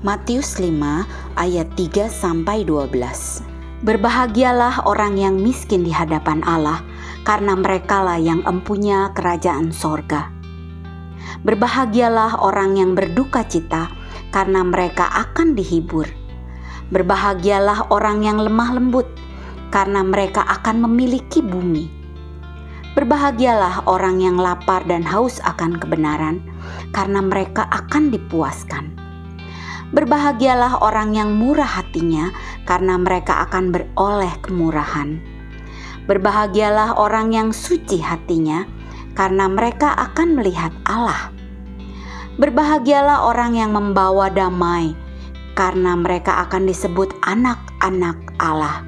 Matius 5 ayat 3-12. Berbahagialah orang yang miskin di hadapan Allah, karena merekalah yang empunya kerajaan sorga. Berbahagialah orang yang berduka cita, karena mereka akan dihibur. Berbahagialah orang yang lemah lembut, karena mereka akan memiliki bumi. Berbahagialah orang yang lapar dan haus akan kebenaran, karena mereka akan dipuaskan. Berbahagialah orang yang murah hatinya, karena mereka akan beroleh kemurahan. Berbahagialah orang yang suci hatinya, karena mereka akan melihat Allah. Berbahagialah orang yang membawa damai, karena mereka akan disebut anak-anak Allah.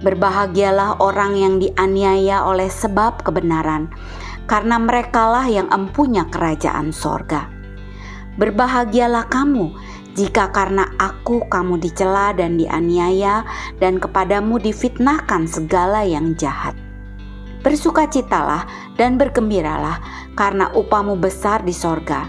Berbahagialah orang yang dianiaya oleh sebab kebenaran, karena merekalah yang empunya kerajaan sorga. Berbahagialah kamu jika karena aku kamu dicela dan dianiaya, dan kepadamu difitnahkan segala yang jahat. Bersukacitalah dan bergembiralah, karena upahmu besar di sorga.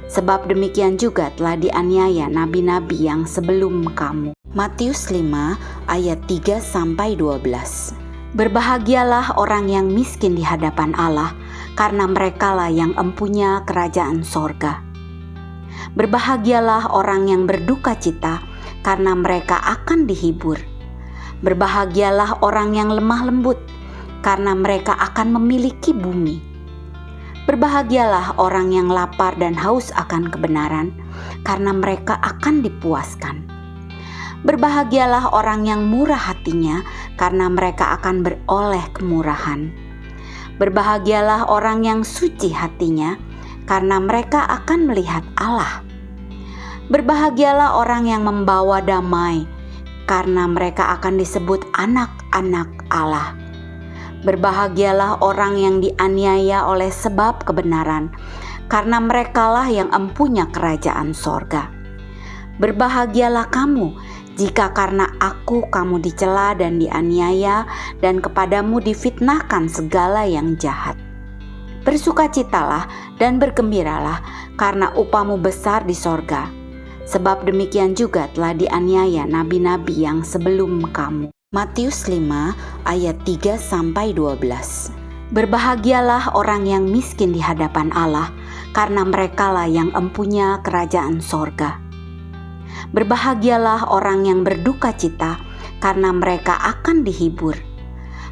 Sebab demikian juga telah dianiaya nabi-nabi yang sebelum kamu. Matius 5 ayat 3-12. Berbahagialah orang yang miskin di hadapan Allah, karena merekalah yang empunya kerajaan sorga. Berbahagialah orang yang berduka cita, karena mereka akan dihibur. Berbahagialah orang yang lemah lembut, karena mereka akan memiliki bumi. Berbahagialah orang yang lapar dan haus akan kebenaran, karena mereka akan dipuaskan. Berbahagialah orang yang murah hatinya, karena mereka akan beroleh kemurahan. Berbahagialah orang yang suci hatinya, karena mereka akan melihat Allah. Berbahagialah orang yang membawa damai, karena mereka akan disebut anak-anak Allah. Berbahagialah orang yang dianiaya oleh sebab kebenaran, karena merekalah yang empunya kerajaan sorga. Berbahagialah kamu jika karena aku kamu dicela dan dianiaya, dan kepadamu difitnahkan segala yang jahat. Bersukacitalah dan bergembiralah, karena upahmu besar di sorga. Sebab demikian juga telah dianiaya nabi-nabi yang sebelum kamu. Matius 5 ayat 3-12. Berbahagialah orang yang miskin di hadapan Allah, karena merekalah yang empunya kerajaan sorga. Berbahagialah orang yang berduka cita, karena mereka akan dihibur.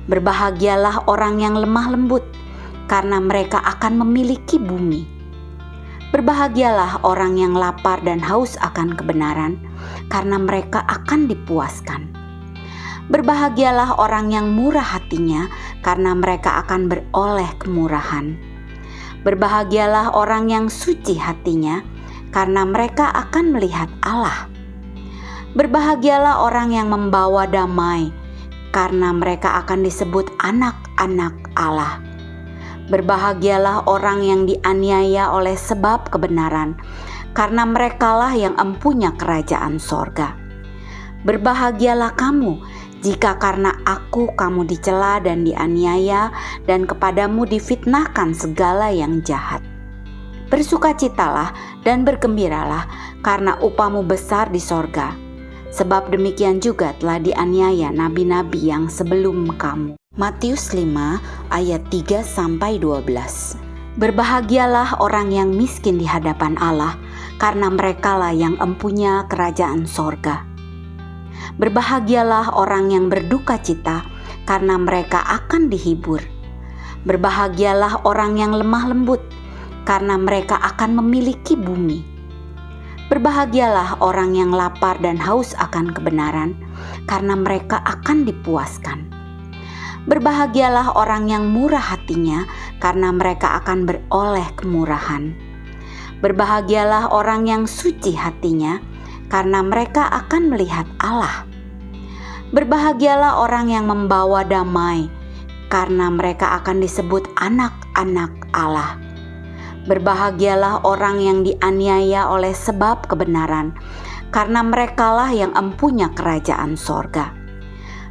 Berbahagialah orang yang lemah lembut, karena mereka akan memiliki bumi. Berbahagialah orang yang lapar dan haus akan kebenaran, karena mereka akan dipuaskan. Berbahagialah orang yang murah hatinya, karena mereka akan beroleh kemurahan. Berbahagialah orang yang suci hatinya, karena mereka akan melihat Allah. Berbahagialah orang yang membawa damai, karena mereka akan disebut anak-anak Allah. Berbahagialah orang yang dianiaya oleh sebab kebenaran, karena merekalah yang empunya kerajaan sorga. Berbahagialah kamu jika karena aku kamu dicela dan dianiaya, dan kepadamu difitnahkan segala yang jahat. Bersukacitalah dan bergembiralah, karena upahmu besar di sorga. Sebab demikian juga telah dianiaya nabi-nabi yang sebelum kamu. Matius 5 ayat 3-12. Berbahagialah orang yang miskin di hadapan Allah, karena merekalah yang empunya kerajaan sorga. Berbahagialah orang yang berduka cita, karena mereka akan dihibur. Berbahagialah orang yang lemah lembut, karena mereka akan memiliki bumi. Berbahagialah orang yang lapar dan haus akan kebenaran, karena mereka akan dipuaskan. Berbahagialah orang yang murah hatinya, karena mereka akan beroleh kemurahan. Berbahagialah orang yang suci hatinya, karena mereka akan melihat Allah. Berbahagialah orang yang membawa damai, karena mereka akan disebut anak-anak Allah. Berbahagialah orang yang dianiaya oleh sebab kebenaran, karena merekalah yang empunya kerajaan sorga.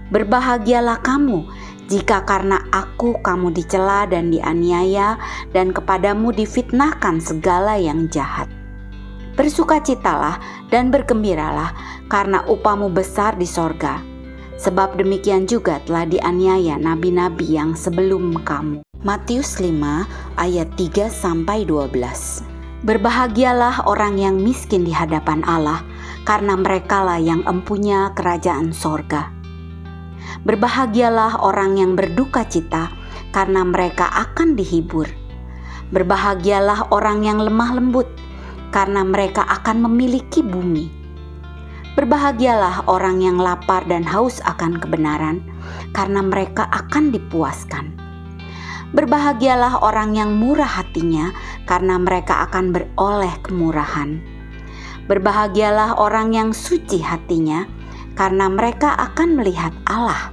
Berbahagialah kamu jika karena aku kamu dicela dan dianiaya, dan kepadamu difitnahkan segala yang jahat. Bersukacitalah dan bergembiralah, karena upahmu besar di sorga. Sebab demikian juga telah dianiaya nabi-nabi yang sebelum kamu. Matius 5 ayat 3-12. Berbahagialah orang yang miskin di hadapan Allah, karena merekalah yang empunya kerajaan sorga. Berbahagialah orang yang berduka cita, karena mereka akan dihibur. Berbahagialah orang yang lemah lembut, karena mereka akan memiliki bumi. Berbahagialah orang yang lapar dan haus akan kebenaran, karena mereka akan dipuaskan. Berbahagialah orang yang murah hatinya, karena mereka akan beroleh kemurahan. Berbahagialah orang yang suci hatinya, karena mereka akan melihat Allah.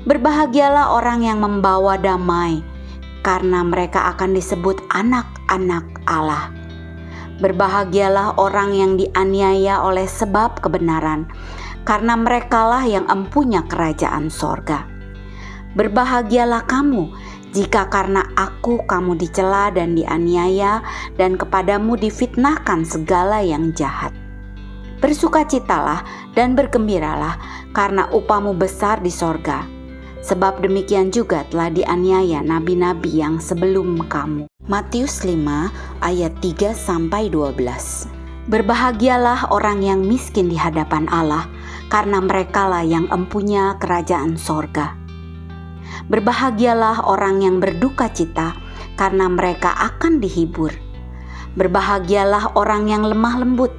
Berbahagialah orang yang membawa damai, karena mereka akan disebut anak-anak Allah. Berbahagialah orang yang dianiaya oleh sebab kebenaran, karena merekalah yang empunya kerajaan sorga. Berbahagialah kamu, jika karena aku kamu dicela dan dianiaya, dan kepadamu difitnahkan segala yang jahat. Bersukacitalah dan bergembiralah, karena upahmu besar di sorga. Sebab demikian juga telah dianiaya nabi-nabi yang sebelum kamu. Matius 5 ayat 3-12. Berbahagialah orang yang miskin di hadapan Allah, karena merekalah yang empunya kerajaan sorga. Berbahagialah orang yang berduka cita, karena mereka akan dihibur. Berbahagialah orang yang lemah lembut,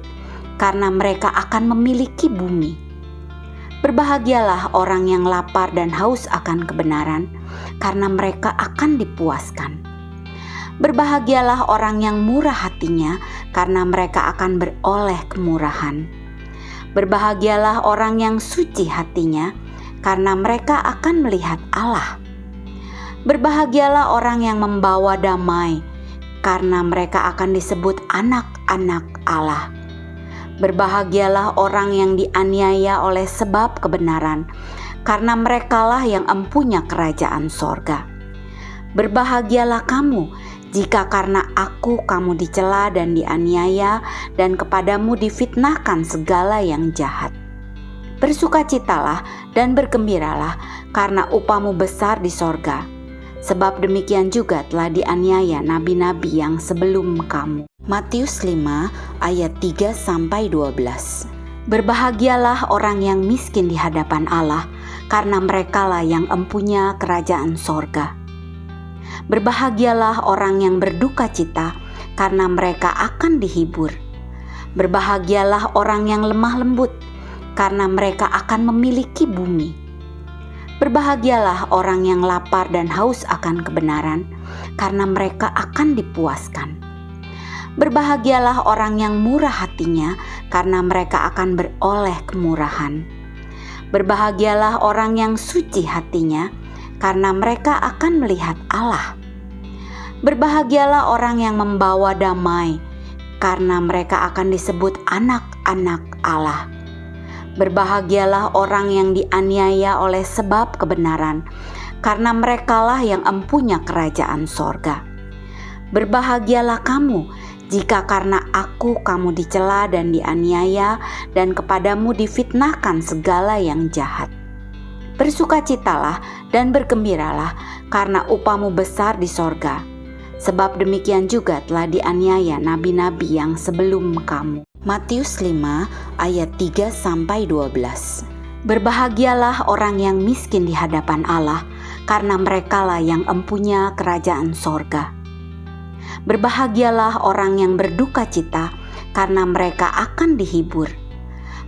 karena mereka akan memiliki bumi. Berbahagialah orang yang lapar dan haus akan kebenaran, karena mereka akan dipuaskan. Berbahagialah orang yang murah hatinya, karena mereka akan beroleh kemurahan. Berbahagialah orang yang suci hatinya, karena mereka akan melihat Allah. Berbahagialah orang yang membawa damai, karena mereka akan disebut anak-anak Allah. Berbahagialah orang yang dianiaya oleh sebab kebenaran, karena merekalah yang empunya kerajaan sorga. Berbahagialah kamu, jika karena aku kamu dicela dan dianiaya, dan kepadamu difitnahkan segala yang jahat. Bersukacitalah dan bergembiralah, karena upahmu besar di sorga. Sebab demikian juga telah dianiaya nabi-nabi yang sebelum kamu. Matius 5 ayat 3-12. Berbahagialah orang yang miskin di hadapan Allah, karena merekalah yang empunya kerajaan sorga. Berbahagialah orang yang berduka cita, karena mereka akan dihibur. Berbahagialah orang yang lemah lembut, karena mereka akan memiliki bumi. Berbahagialah orang yang lapar dan haus akan kebenaran, karena mereka akan dipuaskan. Berbahagialah orang yang murah hatinya, karena mereka akan beroleh kemurahan. Berbahagialah orang yang suci hatinya, karena mereka akan melihat Allah. Berbahagialah orang yang membawa damai, karena mereka akan disebut anak-anak Allah. Berbahagialah orang yang dianiaya oleh sebab kebenaran, karena merekalah yang empunya kerajaan sorga. Berbahagialah kamu, jika karena aku kamu dicela dan dianiaya, dan kepadamu difitnahkan segala yang jahat. Bersukacitalah dan bergembiralah, karena upahmu besar di sorga. Sebab demikian juga telah dianiaya nabi-nabi yang sebelum kamu. Matius 5 ayat 3-12. Berbahagialah orang yang miskin di hadapan Allah, karena merekalah yang empunya kerajaan sorga. Berbahagialah orang yang berduka cita, karena mereka akan dihibur.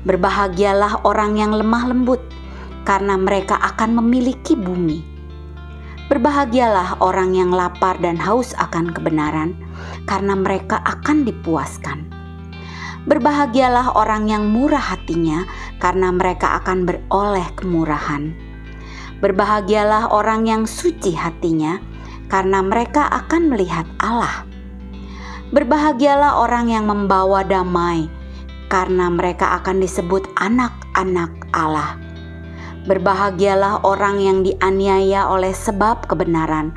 Berbahagialah orang yang lemah lembut, karena mereka akan memiliki bumi. Berbahagialah orang yang lapar dan haus akan kebenaran, karena mereka akan dipuaskan. Berbahagialah orang yang murah hatinya, karena mereka akan beroleh kemurahan. Berbahagialah orang yang suci hatinya, karena mereka akan melihat Allah. Berbahagialah orang yang membawa damai, karena mereka akan disebut anak-anak Allah. Berbahagialah orang yang dianiaya oleh sebab kebenaran,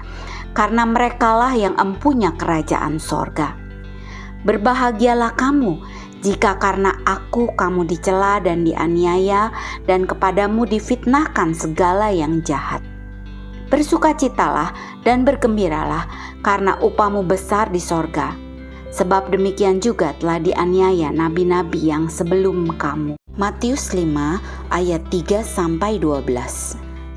karena merekalah yang empunya kerajaan sorga. Berbahagialah kamu jika karena aku kamu dicela dan dianiaya dan kepadamu difitnahkan segala yang jahat. Bersukacitalah dan bergembiralah karena upahmu besar di sorga. Sebab demikian juga telah dianiaya nabi-nabi yang sebelum kamu. Matius 5 ayat 3-12.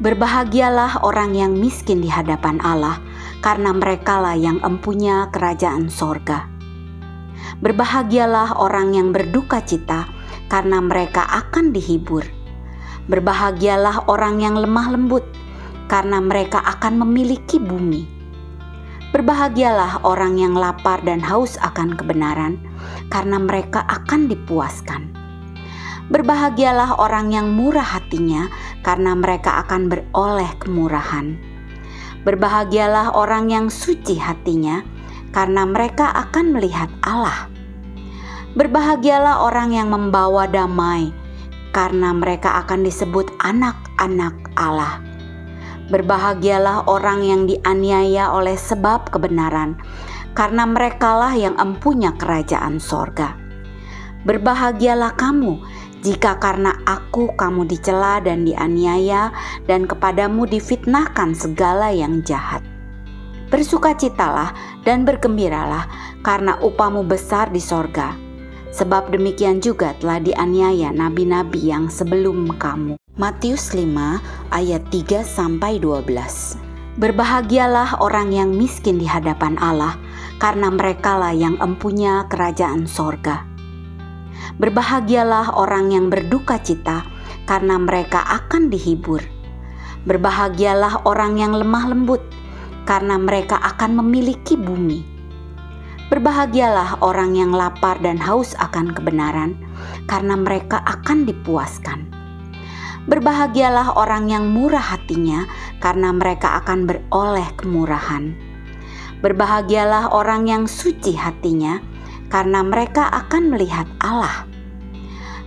Berbahagialah orang yang miskin di hadapan Allah, karena merekalah yang empunya kerajaan sorga. Berbahagialah orang yang berduka cita, karena mereka akan dihibur. Berbahagialah orang yang lemah lembut, karena mereka akan memiliki bumi. Berbahagialah orang yang lapar dan haus akan kebenaran, karena mereka akan dipuaskan. Berbahagialah orang yang murah hatinya, karena mereka akan beroleh kemurahan. Berbahagialah orang yang suci hatinya, karena mereka akan melihat Allah. Berbahagialah orang yang membawa damai, karena mereka akan disebut anak-anak Allah. Berbahagialah orang yang dianiaya oleh sebab kebenaran, karena merekalah yang empunya kerajaan sorga. Berbahagialah kamu jika karena aku kamu dicela dan dianiaya dan kepadamu difitnahkan segala yang jahat. Bersukacitalah dan bergembiralah karena upahmu besar di sorga. Sebab demikian juga telah dianiaya nabi-nabi yang sebelum kamu. Matius 5 ayat 3-12. Berbahagialah orang yang miskin di hadapan Allah, karena merekalah yang empunya kerajaan sorga. Berbahagialah orang yang berduka cita, karena mereka akan dihibur. Berbahagialah orang yang lemah lembut, karena mereka akan memiliki bumi. Berbahagialah orang yang lapar dan haus akan kebenaran, karena mereka akan dipuaskan. Berbahagialah orang yang murah hatinya, karena mereka akan beroleh kemurahan. Berbahagialah orang yang suci hatinya, karena mereka akan melihat Allah.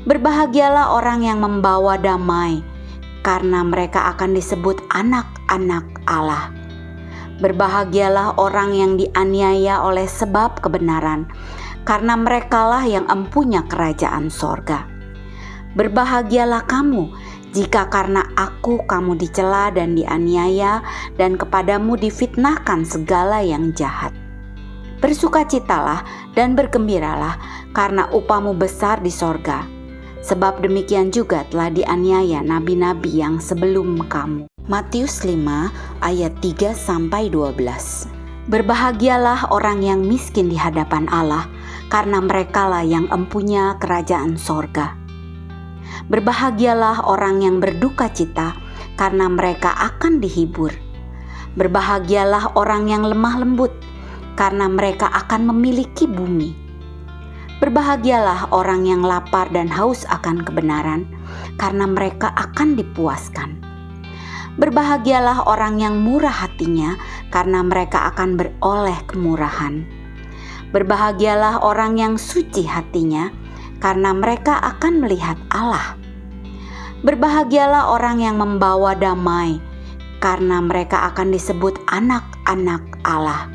Berbahagialah orang yang membawa damai, karena mereka akan disebut anak-anak Allah. Berbahagialah orang yang dianiaya oleh sebab kebenaran, karena merekalah yang empunya kerajaan sorga. Berbahagialah kamu jika karena aku kamu dicela dan dianiaya dan kepadamu difitnahkan segala yang jahat. Bersukacitalah dan bergembiralah karena upahmu besar di sorga. Sebab demikian juga telah dianiaya nabi-nabi yang sebelum kamu. Matius 5 ayat 3-12. Berbahagialah orang yang miskin di hadapan Allah, karena merekalah yang empunya kerajaan sorga. Berbahagialah orang yang berduka cita, karena mereka akan dihibur. Berbahagialah orang yang lemah lembut, karena mereka akan memiliki bumi. Berbahagialah orang yang lapar dan haus akan kebenaran, karena mereka akan dipuaskan. Berbahagialah orang yang murah hatinya, karena mereka akan beroleh kemurahan. Berbahagialah orang yang suci hatinya, karena mereka akan melihat Allah. Berbahagialah orang yang membawa damai, karena mereka akan disebut anak-anak Allah.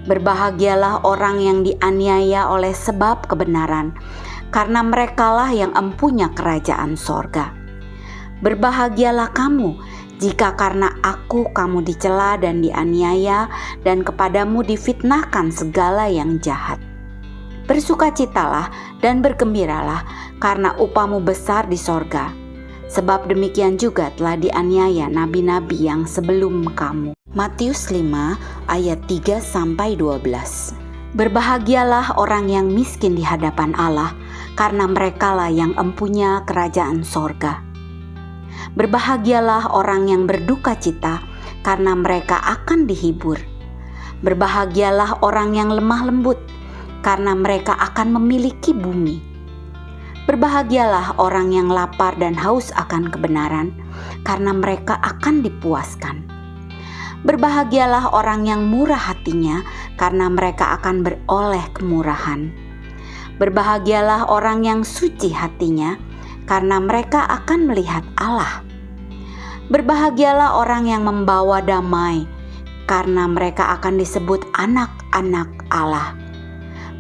Berbahagialah orang yang dianiaya oleh sebab kebenaran, karena merekalah yang empunya kerajaan sorga. Berbahagialah kamu jika karena aku kamu dicela dan dianiaya dan kepadamu difitnahkan segala yang jahat. Bersukacitalah dan bergembiralah karena upahmu besar di sorga. Sebab demikian juga telah dianiaya nabi-nabi yang sebelum kamu. Matius 5 ayat 3-12. Berbahagialah orang yang miskin di hadapan Allah, karena merekalah yang empunya kerajaan sorga. Berbahagialah orang yang berduka cita, karena mereka akan dihibur. Berbahagialah orang yang lemah lembut, karena mereka akan memiliki bumi. Berbahagialah orang yang lapar dan haus akan kebenaran, karena mereka akan dipuaskan. Berbahagialah orang yang murah hatinya, karena mereka akan beroleh kemurahan. Berbahagialah orang yang suci hatinya, karena mereka akan melihat Allah. Berbahagialah orang yang membawa damai, karena mereka akan disebut anak-anak Allah.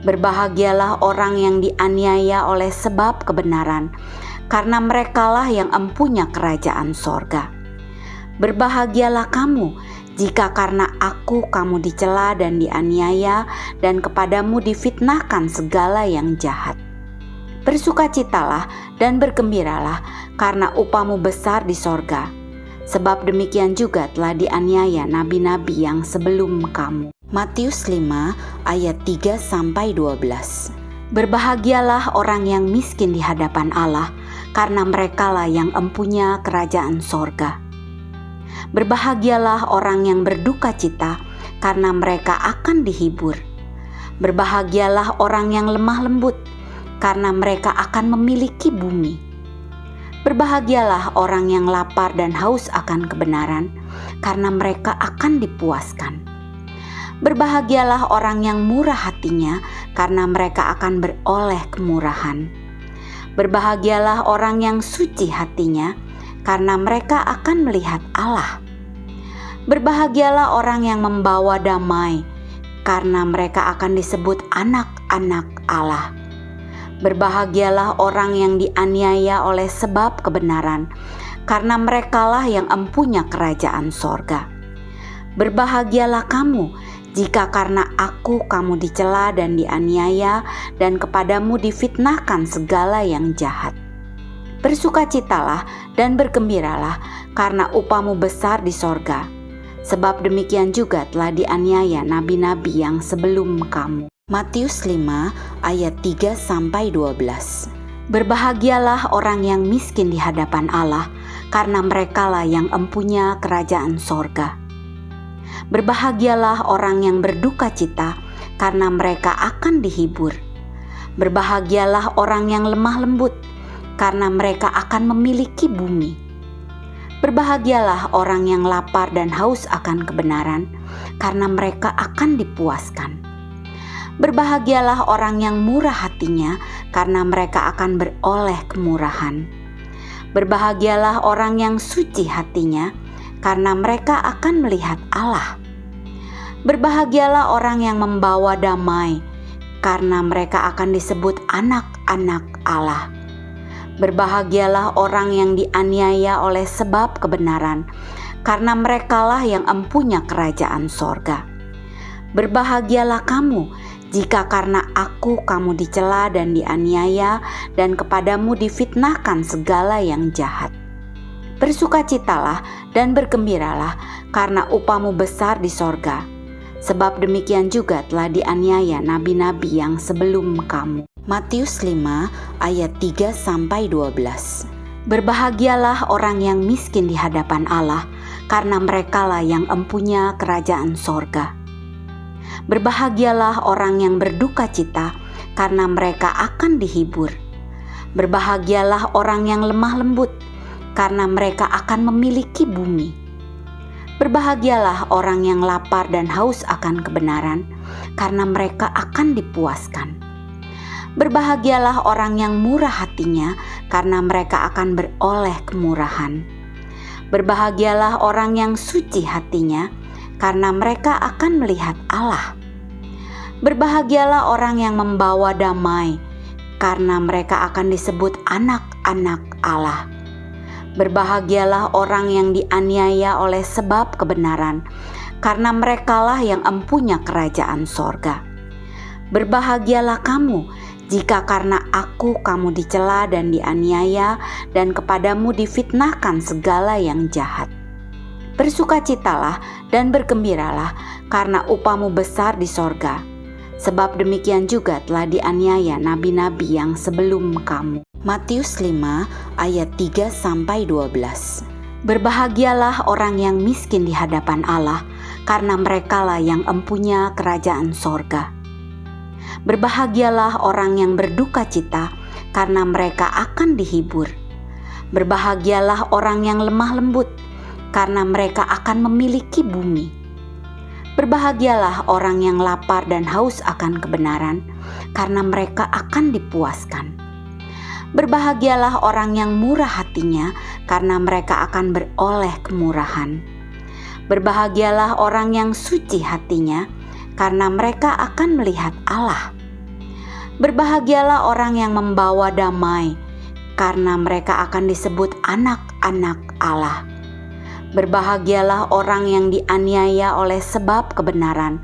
Berbahagialah orang yang dianiaya oleh sebab kebenaran, karena merekalah yang empunya kerajaan sorga. Berbahagialah kamu jika karena aku kamu dicela dan dianiaya, dan kepadamu difitnahkan segala yang jahat. Bersukacitalah dan bergembiralah, karena upahmu besar di sorga. Sebab demikian juga telah dianiaya nabi-nabi yang sebelum kamu. Matius 5 ayat 3-12. Berbahagialah orang yang miskin di hadapan Allah, karena merekalah yang empunya kerajaan sorga. Berbahagialah orang yang berduka cita, karena mereka akan dihibur. Berbahagialah orang yang lemah lembut, karena mereka akan memiliki bumi. Berbahagialah orang yang lapar dan haus akan kebenaran, karena mereka akan dipuaskan. Berbahagialah orang yang murah hatinya, karena mereka akan beroleh kemurahan. Berbahagialah orang yang suci hatinya, karena mereka akan melihat Allah. Berbahagialah orang yang membawa damai, karena mereka akan disebut anak-anak Allah. Berbahagialah orang yang dianiaya oleh sebab kebenaran, karena merekalah yang empunya kerajaan sorga. Berbahagialah kamu jika karena aku kamu dicela dan dianiaya, dan kepadamu difitnahkan segala yang jahat. Bersukacitalah dan bergembiralah, karena upahmu besar di sorga. Sebab demikian juga telah dianiaya nabi-nabi yang sebelum kamu. Matius 5 ayat 3-12. Berbahagialah orang yang miskin di hadapan Allah, karena merekalah yang empunya kerajaan sorga. Berbahagialah orang yang berduka cita, karena mereka akan dihibur. Berbahagialah orang yang lemah lembut, karena mereka akan memiliki bumi. Berbahagialah orang yang lapar dan haus akan kebenaran, karena mereka akan dipuaskan. Berbahagialah orang yang murah hatinya, karena mereka akan beroleh kemurahan. Berbahagialah orang yang suci hatinya, karena mereka akan melihat Allah. Berbahagialah orang yang membawa damai, karena mereka akan disebut anak-anak Allah. Berbahagialah orang yang dianiaya oleh sebab kebenaran, karena merekalah yang empunya kerajaan sorga. Berbahagialah kamu jika karena aku kamu dicela dan dianiaya, dan kepadamu difitnahkan segala yang jahat. Bersukacitalah dan bergembiralah, karena upahmu besar di sorga. Sebab demikian juga telah dianiaya nabi-nabi yang sebelum kamu. Matius 5 ayat 3-12. Berbahagialah orang yang miskin di hadapan Allah, karena merekalah yang empunya kerajaan sorga. Berbahagialah orang yang berduka cita, karena mereka akan dihibur. Berbahagialah orang yang lemah lembut, karena mereka akan memiliki bumi. Berbahagialah orang yang lapar dan haus akan kebenaran, karena mereka akan dipuaskan. Berbahagialah orang yang murah hatinya, karena mereka akan beroleh kemurahan. Berbahagialah orang yang suci hatinya, karena mereka akan melihat Allah. Berbahagialah orang yang membawa damai, karena mereka akan disebut anak-anak Allah. Berbahagialah orang yang dianiaya oleh sebab kebenaran, karena merekalah yang empunya kerajaan sorga. Berbahagialah kamu jika karena aku kamu dicela dan dianiaya, dan kepadamu difitnahkan segala yang jahat. Bersukacitalah dan bergembiralah, karena upahmu besar di sorga. Sebab demikian juga telah dianiaya nabi-nabi yang sebelum kamu. Matius 5 ayat 3-12. Berbahagialah orang yang miskin di hadapan Allah, karena merekalah yang empunya kerajaan sorga. Berbahagialah orang yang berduka cita, karena mereka akan dihibur. Berbahagialah orang yang lemah lembut, karena mereka akan memiliki bumi. Berbahagialah orang yang lapar dan haus akan kebenaran, karena mereka akan dipuaskan. Berbahagialah orang yang murah hatinya, karena mereka akan beroleh kemurahan. Berbahagialah orang yang suci hatinya, karena mereka akan melihat Allah. Berbahagialah orang yang membawa damai, karena mereka akan disebut anak-anak Allah. Berbahagialah orang yang dianiaya oleh sebab kebenaran,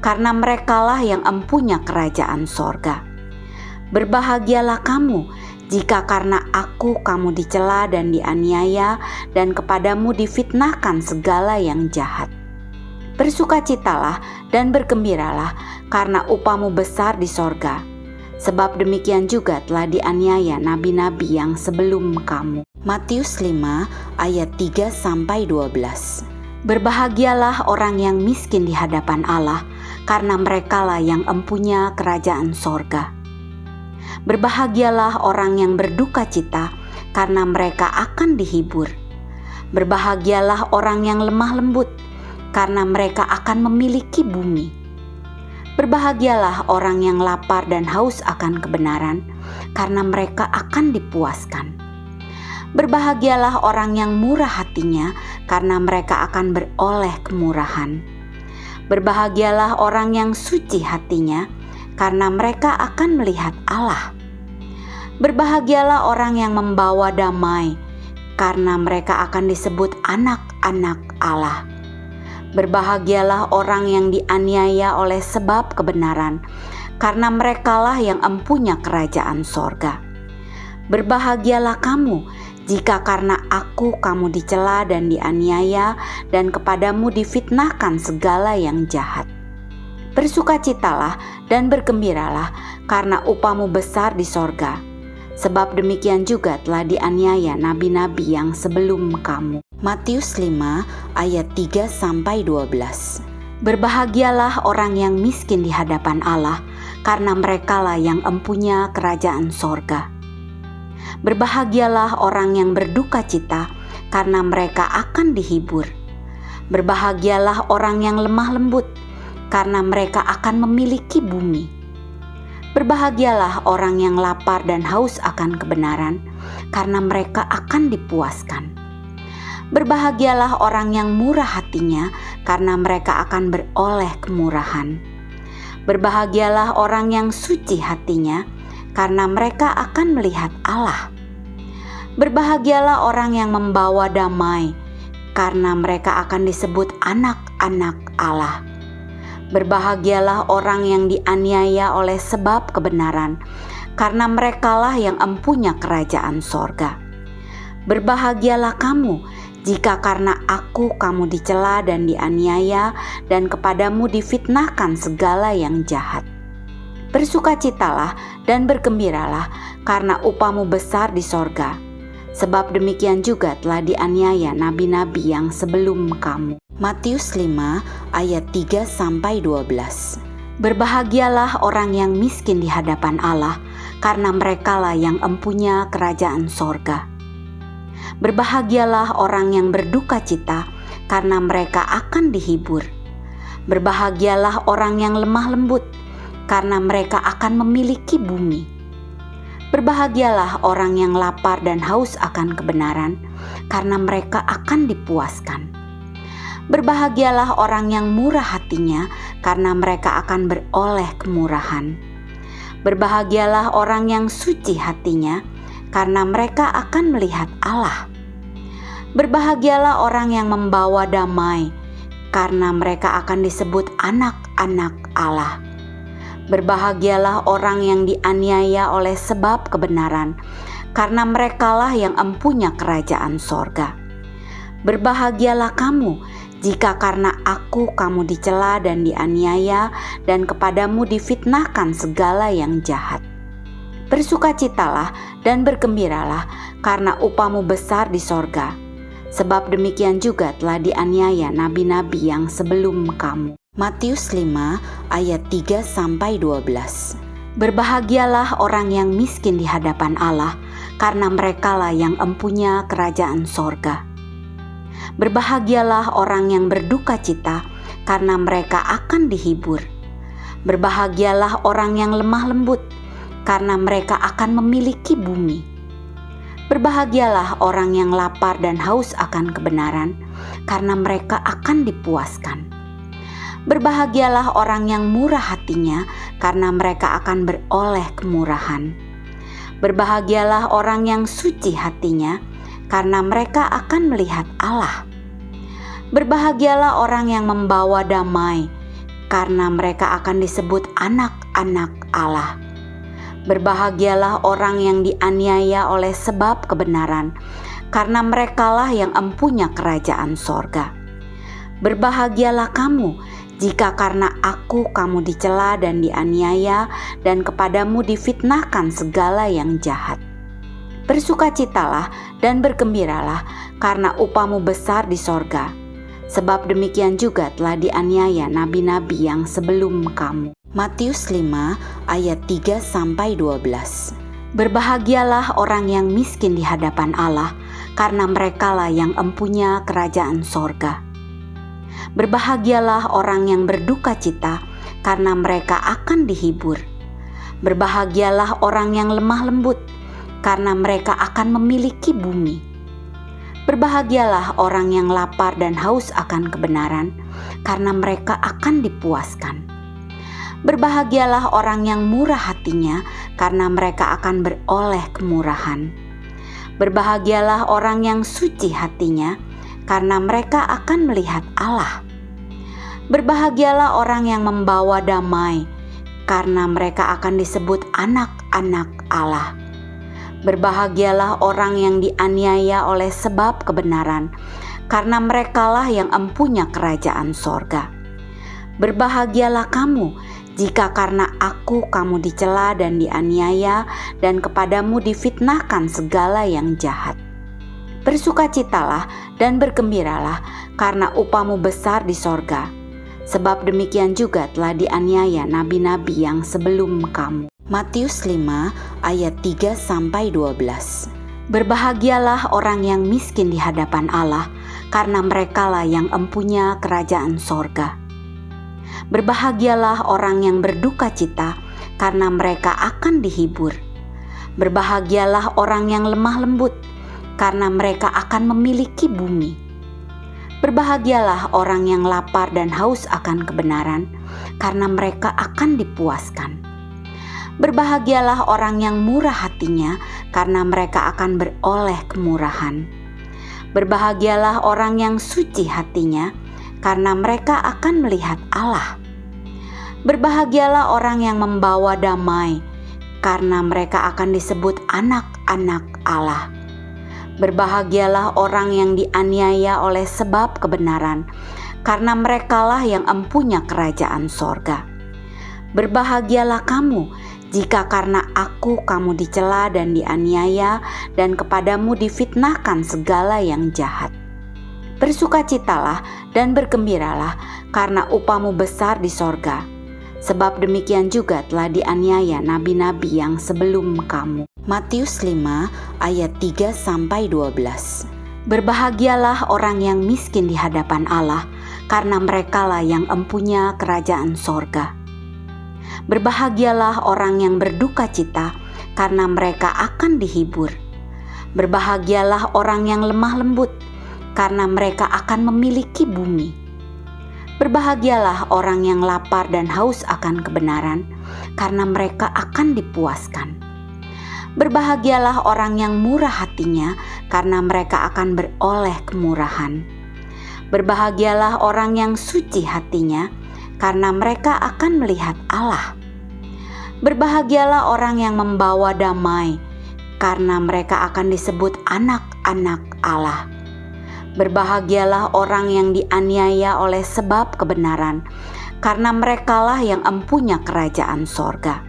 karena merekalah yang empunya kerajaan sorga. Berbahagialah kamu jika karena aku kamu dicela dan dianiaya, dan kepadamu difitnahkan segala yang jahat. Bersukacitalah dan bergembiralah, karena upahmu besar di sorga. Sebab demikian juga telah dianiaya nabi-nabi yang sebelum kamu. Matius 5 ayat 3-12. Berbahagialah orang yang miskin di hadapan Allah, karena merekalah yang empunya kerajaan sorga. Berbahagialah orang yang berduka cita, karena mereka akan dihibur. Berbahagialah orang yang lemah lembut, karena mereka akan memiliki bumi. Berbahagialah orang yang lapar dan haus akan kebenaran, karena mereka akan dipuaskan. Berbahagialah orang yang murah hatinya, karena mereka akan beroleh kemurahan. Berbahagialah orang yang suci hatinya, karena mereka akan melihat Allah. Berbahagialah orang yang membawa damai, karena mereka akan disebut anak-anak Allah. Berbahagialah orang yang dianiaya oleh sebab kebenaran, karena merekalah yang empunya kerajaan sorga. Berbahagialah kamu jika karena aku kamu dicela dan dianiaya, dan kepadamu difitnahkan segala yang jahat. Bersukacitalah dan bergembiralah, karena upahmu besar di sorga. Sebab demikian juga telah dianiaya nabi-nabi yang sebelum kamu. Matius 5 ayat 3-12. Berbahagialah orang yang miskin di hadapan Allah, karena merekalah yang empunya kerajaan sorga. Berbahagialah orang yang berduka cita, karena mereka akan dihibur. Berbahagialah orang yang lemah lembut, karena mereka akan memiliki bumi. Berbahagialah orang yang lapar dan haus akan kebenaran, karena mereka akan dipuaskan. Berbahagialah orang yang murah hatinya, karena mereka akan beroleh kemurahan. Berbahagialah orang yang suci hatinya, karena mereka akan melihat Allah. Berbahagialah orang yang membawa damai, karena mereka akan disebut anak-anak Allah. Berbahagialah orang yang dianiaya oleh sebab kebenaran, karena merekalah yang empunya kerajaan sorga. Berbahagialah kamu jika karena aku kamu dicela dan dianiaya, dan kepadamu difitnahkan segala yang jahat. Bersukacitalah dan bergembiralah, karena upahmu besar di sorga. Sebab demikian juga telah dianiaya nabi-nabi yang sebelum kamu. Matius 5 ayat 3-12. Berbahagialah orang yang miskin di hadapan Allah, karena merekalah yang empunya kerajaan sorga. Berbahagialah orang yang berduka cita, karena mereka akan dihibur. Berbahagialah orang yang lemah lembut, karena mereka akan memiliki bumi. Berbahagialah orang yang lapar dan haus akan kebenaran, karena mereka akan dipuaskan. Berbahagialah orang yang murah hatinya, karena mereka akan beroleh kemurahan. Berbahagialah orang yang suci hatinya, karena mereka akan melihat Allah. Berbahagialah orang yang membawa damai, karena mereka akan disebut anak-anak Allah. Berbahagialah orang yang dianiaya oleh sebab kebenaran, karena merekalah yang empunya kerajaan sorga. Berbahagialah kamu jika karena aku kamu dicela dan dianiaya, dan kepadamu difitnahkan segala yang jahat. Bersukacitalah dan bergembiralah, karena upahmu besar di sorga. Sebab demikian juga telah dianiaya nabi-nabi yang sebelum kamu. Matius 5 ayat 3-12. Berbahagialah orang yang miskin di hadapan Allah, karena merekalah yang empunya kerajaan sorga. Berbahagialah orang yang berduka cita, karena mereka akan dihibur. Berbahagialah orang yang lemah lembut, karena mereka akan memiliki bumi. Berbahagialah orang yang lapar dan haus akan kebenaran, karena mereka akan dipuaskan. Berbahagialah orang yang murah hatinya, karena mereka akan beroleh kemurahan. Berbahagialah orang yang suci hatinya, karena mereka akan melihat Allah. Berbahagialah orang yang membawa damai, karena mereka akan disebut anak-anak Allah. Berbahagialah orang yang dianiaya oleh sebab kebenaran, karena merekalah yang empunya kerajaan sorga. Berbahagialah kamu jika karena aku kamu dicela dan dianiaya, dan kepadamu difitnahkan segala yang jahat. Bersukacitalah dan bergembiralah, karena upahmu besar di sorga. Sebab demikian juga telah dianiaya nabi-nabi yang sebelum kamu. Matius 5 ayat 3-12. Berbahagialah orang yang miskin di hadapan Allah, karena merekalah yang empunya kerajaan sorga. Berbahagialah orang yang berduka cita, karena mereka akan dihibur. Berbahagialah orang yang lemah lembut, karena mereka akan memiliki bumi. Berbahagialah orang yang lapar dan haus akan kebenaran, karena mereka akan dipuaskan. Berbahagialah orang yang murah hatinya, karena mereka akan beroleh kemurahan. Berbahagialah orang yang suci hatinya, karena mereka akan melihat Allah. Berbahagialah orang yang membawa damai, karena mereka akan disebut anak-anak Allah. Berbahagialah orang yang dianiaya oleh sebab kebenaran, karena merekalah yang empunya kerajaan sorga. Berbahagialah kamu jika karena aku kamu dicela dan dianiaya, dan kepadamu difitnahkan segala yang jahat. Bersukacitalah dan bergembiralah, karena upahmu besar di sorga. Sebab demikian juga telah dianiaya nabi-nabi yang sebelum kamu. Matius 5 ayat 3-12. Berbahagialah orang yang miskin di hadapan Allah, karena merekalah yang empunya kerajaan sorga. Berbahagialah orang yang berduka cita, karena mereka akan dihibur. Berbahagialah orang yang lemah lembut, karena mereka akan memiliki bumi. Berbahagialah orang yang lapar dan haus akan kebenaran, karena mereka akan dipuaskan. Berbahagialah orang yang murah hatinya, karena mereka akan beroleh kemurahan. Berbahagialah orang yang suci hatinya, karena mereka akan melihat Allah. Berbahagialah orang yang membawa damai, karena mereka akan disebut anak-anak Allah. Berbahagialah orang yang dianiaya oleh sebab kebenaran, karena merekalah yang empunya kerajaan sorga. Berbahagialah kamu jika karena aku kamu dicela dan dianiaya, dan kepadamu difitnahkan segala yang jahat. Bersukacitalah dan bergembiralah, karena upahmu besar di sorga. Sebab demikian juga telah dianiaya nabi-nabi yang sebelum kamu. Matius 5 ayat 3-12. Berbahagialah orang yang miskin di hadapan Allah, karena merekalah yang empunya kerajaan sorga. Berbahagialah orang yang berduka cita, karena mereka akan dihibur. Berbahagialah orang yang lemah lembut, karena mereka akan memiliki bumi. Berbahagialah orang yang lapar dan haus akan kebenaran, karena mereka akan dipuaskan. Berbahagialah orang yang murah hatinya, karena mereka akan beroleh kemurahan. Berbahagialah orang yang suci hatinya, karena mereka akan melihat Allah. Berbahagialah orang yang membawa damai, karena mereka akan disebut anak-anak Allah. Berbahagialah orang yang dianiaya oleh sebab kebenaran, karena merekalah yang empunya kerajaan sorga.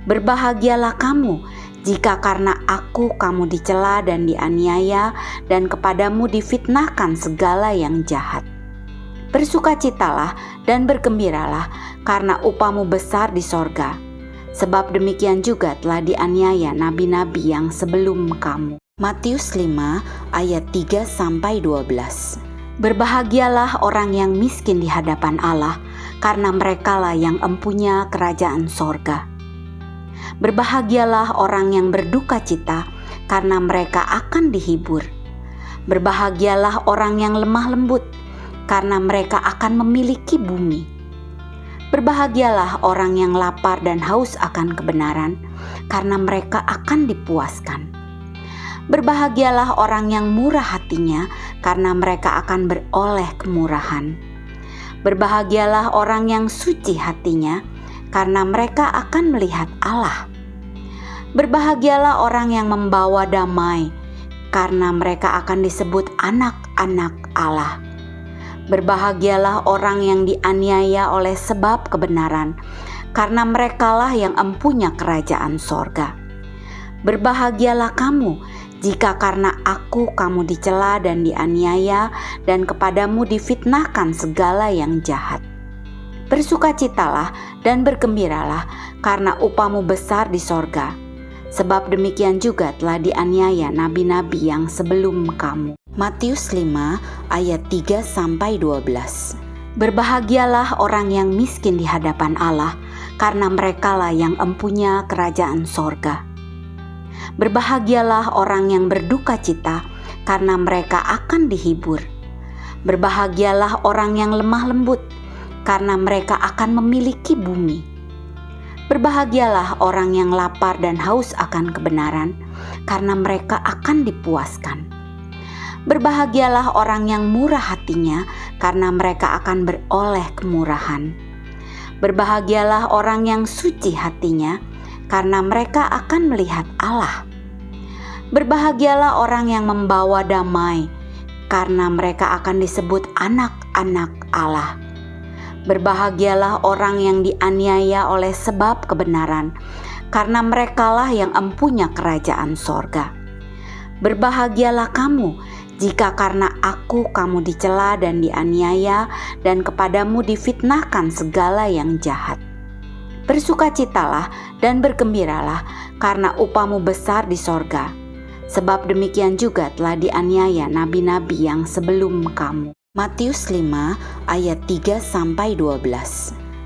Berbahagialah kamu jika karena aku kamu dicela dan dianiaya, dan kepadamu difitnahkan segala yang jahat. Bersukacitalah dan bergembiralah, karena upahmu besar di sorga. Sebab demikian juga telah dianiaya nabi-nabi yang sebelum kamu. Matius 5 ayat 3-12. Berbahagialah orang yang miskin di hadapan Allah, karena merekalah yang empunya kerajaan sorga. Berbahagialah orang yang berduka cita, karena mereka akan dihibur. Berbahagialah orang yang lemah lembut, karena mereka akan memiliki bumi. Berbahagialah orang yang lapar dan haus akan kebenaran, karena mereka akan dipuaskan. Berbahagialah orang yang murah hatinya, karena mereka akan beroleh kemurahan. Berbahagialah orang yang suci hatinya, karena mereka akan melihat Allah. Berbahagialah orang yang membawa damai, karena mereka akan disebut anak-anak Allah. Berbahagialah orang yang dianiaya oleh sebab kebenaran, karena merekalah yang empunya kerajaan sorga. Berbahagialah kamu, jika karena aku kamu dicela dan dianiaya, dan kepadamu difitnahkan segala yang jahat. Bersukacitalah dan bergembiralah, karena upahmu besar di sorga. Sebab demikian juga telah dianiaya nabi-nabi yang sebelum kamu. Matius 5 ayat 3-12. Berbahagialah orang yang miskin di hadapan Allah, karena merekalah yang empunya kerajaan sorga. Berbahagialah orang yang berduka cita, karena mereka akan dihibur. Berbahagialah orang yang lemah lembut, karena mereka akan memiliki bumi. Berbahagialah orang yang lapar dan haus akan kebenaran, karena mereka akan dipuaskan. Berbahagialah orang yang murah hatinya, karena mereka akan beroleh kemurahan. Berbahagialah orang yang suci hatinya, karena mereka akan melihat Allah. Berbahagialah orang yang membawa damai, karena mereka akan disebut anak-anak Allah. Berbahagialah orang yang dianiaya oleh sebab kebenaran, karena merekalah yang empunya kerajaan sorga. Berbahagialah kamu, jika karena aku kamu dicela dan dianiaya, dan kepadamu difitnahkan segala yang jahat. Bersukacitalah dan bergembiralah, karena upahmu besar di sorga. Sebab demikian juga telah dianiaya nabi-nabi yang sebelum kamu. Matius 5 ayat 3-12.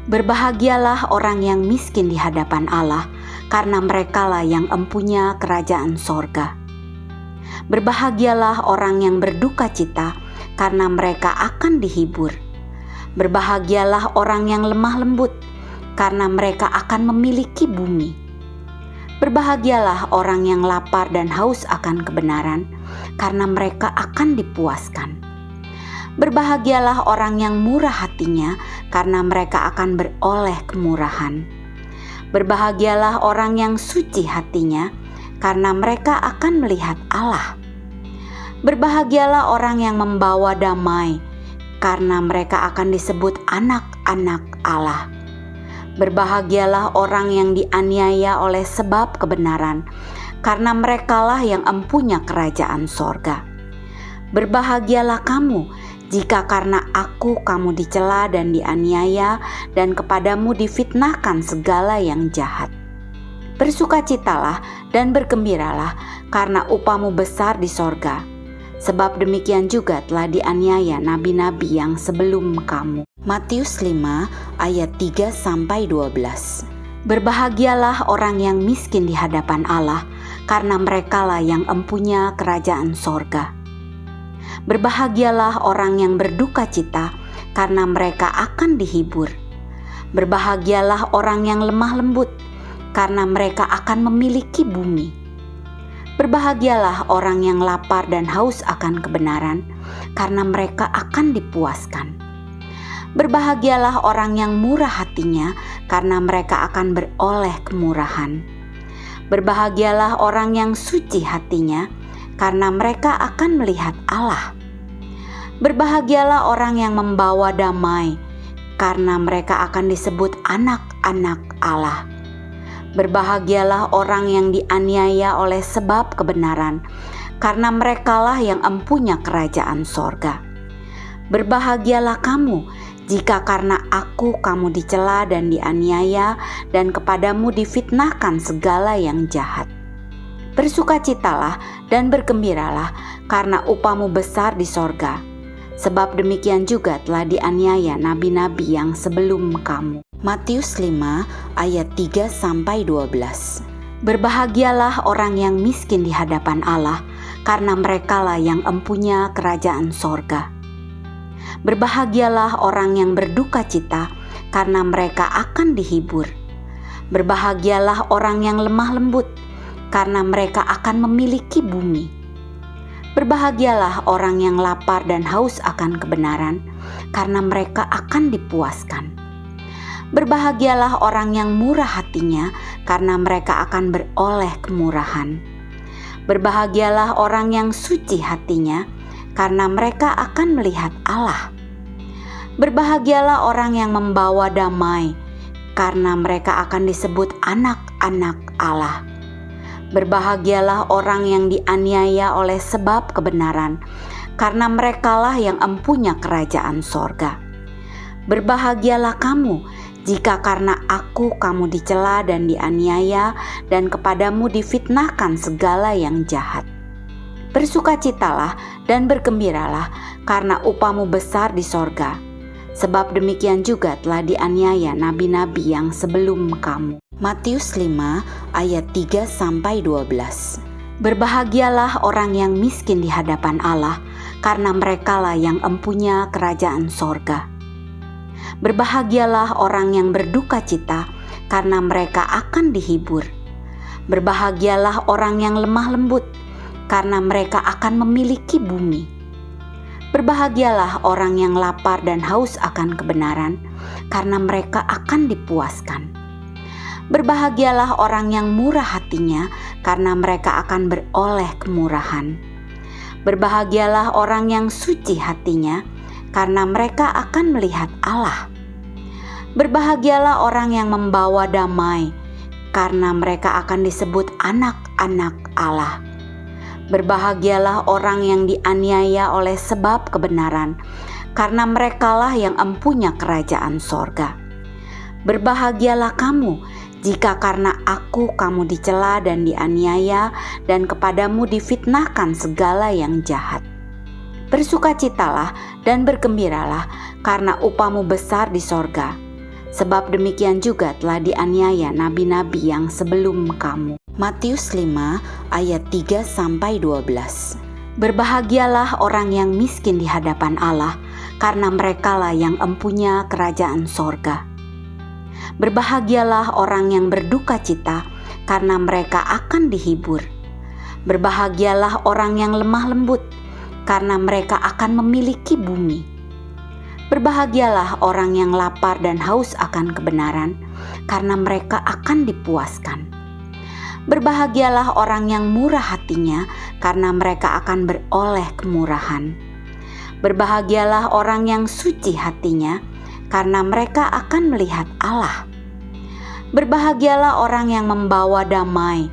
Berbahagialah orang yang miskin di hadapan Allah, karena merekalah yang empunya kerajaan sorga. Berbahagialah orang yang berduka cita, karena mereka akan dihibur. Berbahagialah orang yang lemah lembut, karena mereka akan memiliki bumi. Berbahagialah orang yang lapar dan haus akan kebenaran, karena mereka akan dipuaskan. Berbahagialah orang yang murah hatinya, karena mereka akan beroleh kemurahan. Berbahagialah orang yang suci hatinya, karena mereka akan melihat Allah. Berbahagialah orang yang membawa damai, karena mereka akan disebut anak-anak Allah. Berbahagialah orang yang dianiaya oleh sebab kebenaran, karena merekalah yang empunya kerajaan sorga. Berbahagialah kamu, jika karena aku kamu dicela dan dianiaya, dan kepadamu difitnahkan segala yang jahat. Bersukacitalah dan bergembiralah, karena upahmu besar di sorga. Sebab demikian juga telah dianiaya nabi-nabi yang sebelum kamu. Matius 5 ayat 3-12. Berbahagialah orang yang miskin di hadapan Allah, karena merekalah yang empunya kerajaan sorga. Berbahagialah orang yang berduka cita, karena mereka akan dihibur. Berbahagialah orang yang lemah lembut, karena mereka akan memiliki bumi. Berbahagialah orang yang lapar dan haus akan kebenaran, karena mereka akan dipuaskan. Berbahagialah orang yang murah hatinya, karena mereka akan beroleh kemurahan. Berbahagialah orang yang suci hatinya, karena mereka akan melihat Allah. Berbahagialah orang yang membawa damai, karena mereka akan disebut anak-anak Allah. Berbahagialah orang yang dianiaya oleh sebab kebenaran, karena merekalah yang empunya kerajaan sorga. Berbahagialah kamu, jika karena aku kamu dicela dan dianiaya, dan kepadamu difitnahkan segala yang jahat. Bersukacitalah dan bergembiralah, karena upahmu besar di sorga. Sebab demikian juga telah dianiaya nabi-nabi yang sebelum kamu. Matius 5 ayat 3-12. Berbahagialah orang yang miskin di hadapan Allah, karena merekalah yang empunya kerajaan sorga. Berbahagialah orang yang berduka cita, karena mereka akan dihibur. Berbahagialah orang yang lemah lembut, karena mereka akan memiliki bumi. Berbahagialah orang yang lapar dan haus akan kebenaran, karena mereka akan dipuaskan. Berbahagialah orang yang murah hatinya, karena mereka akan beroleh kemurahan. Berbahagialah orang yang suci hatinya, karena mereka akan melihat Allah. Berbahagialah orang yang membawa damai, karena mereka akan disebut anak-anak Allah. Berbahagialah orang yang dianiaya oleh sebab kebenaran, karena merekalah yang empunya kerajaan sorga. Berbahagialah kamu, jika karena aku kamu dicela dan dianiaya, dan kepadamu difitnahkan segala yang jahat. Bersukacitalah dan bergembiralah, karena upahmu besar di sorga. Sebab demikian juga telah dianiaya nabi-nabi yang sebelum kamu. Matius 5 ayat 3-12. Berbahagialah orang yang miskin di hadapan Allah, karena merekalah yang empunya kerajaan sorga. Berbahagialah orang yang berduka cita, karena mereka akan dihibur. Berbahagialah orang yang lemah lembut, karena mereka akan memiliki bumi. Berbahagialah orang yang lapar dan haus akan kebenaran, karena mereka akan dipuaskan. Berbahagialah orang yang murah hatinya, karena mereka akan beroleh kemurahan. Berbahagialah orang yang suci hatinya, karena mereka akan melihat Allah. Berbahagialah orang yang membawa damai, karena mereka akan disebut anak-anak Allah. Berbahagialah orang yang dianiaya oleh sebab kebenaran, karena merekalah yang empunya kerajaan sorga. Berbahagialah kamu, jika karena aku kamu dicela dan dianiaya, dan kepadamu difitnahkan segala yang jahat. Bersukacitalah dan bergembiralah, karena upahmu besar di sorga. Sebab demikian juga telah dianiaya nabi-nabi yang sebelum kamu. Matius 5 ayat 3-12. Berbahagialah orang yang miskin di hadapan Allah, karena merekalah yang empunya kerajaan sorga. Berbahagialah orang yang berduka cita, karena mereka akan dihibur. Berbahagialah orang yang lemah lembut, karena mereka akan memiliki bumi. Berbahagialah orang yang lapar dan haus akan kebenaran, karena mereka akan dipuaskan. Berbahagialah orang yang murah hatinya, karena mereka akan beroleh kemurahan. Berbahagialah orang yang suci hatinya, karena mereka akan melihat Allah. Berbahagialah orang yang membawa damai,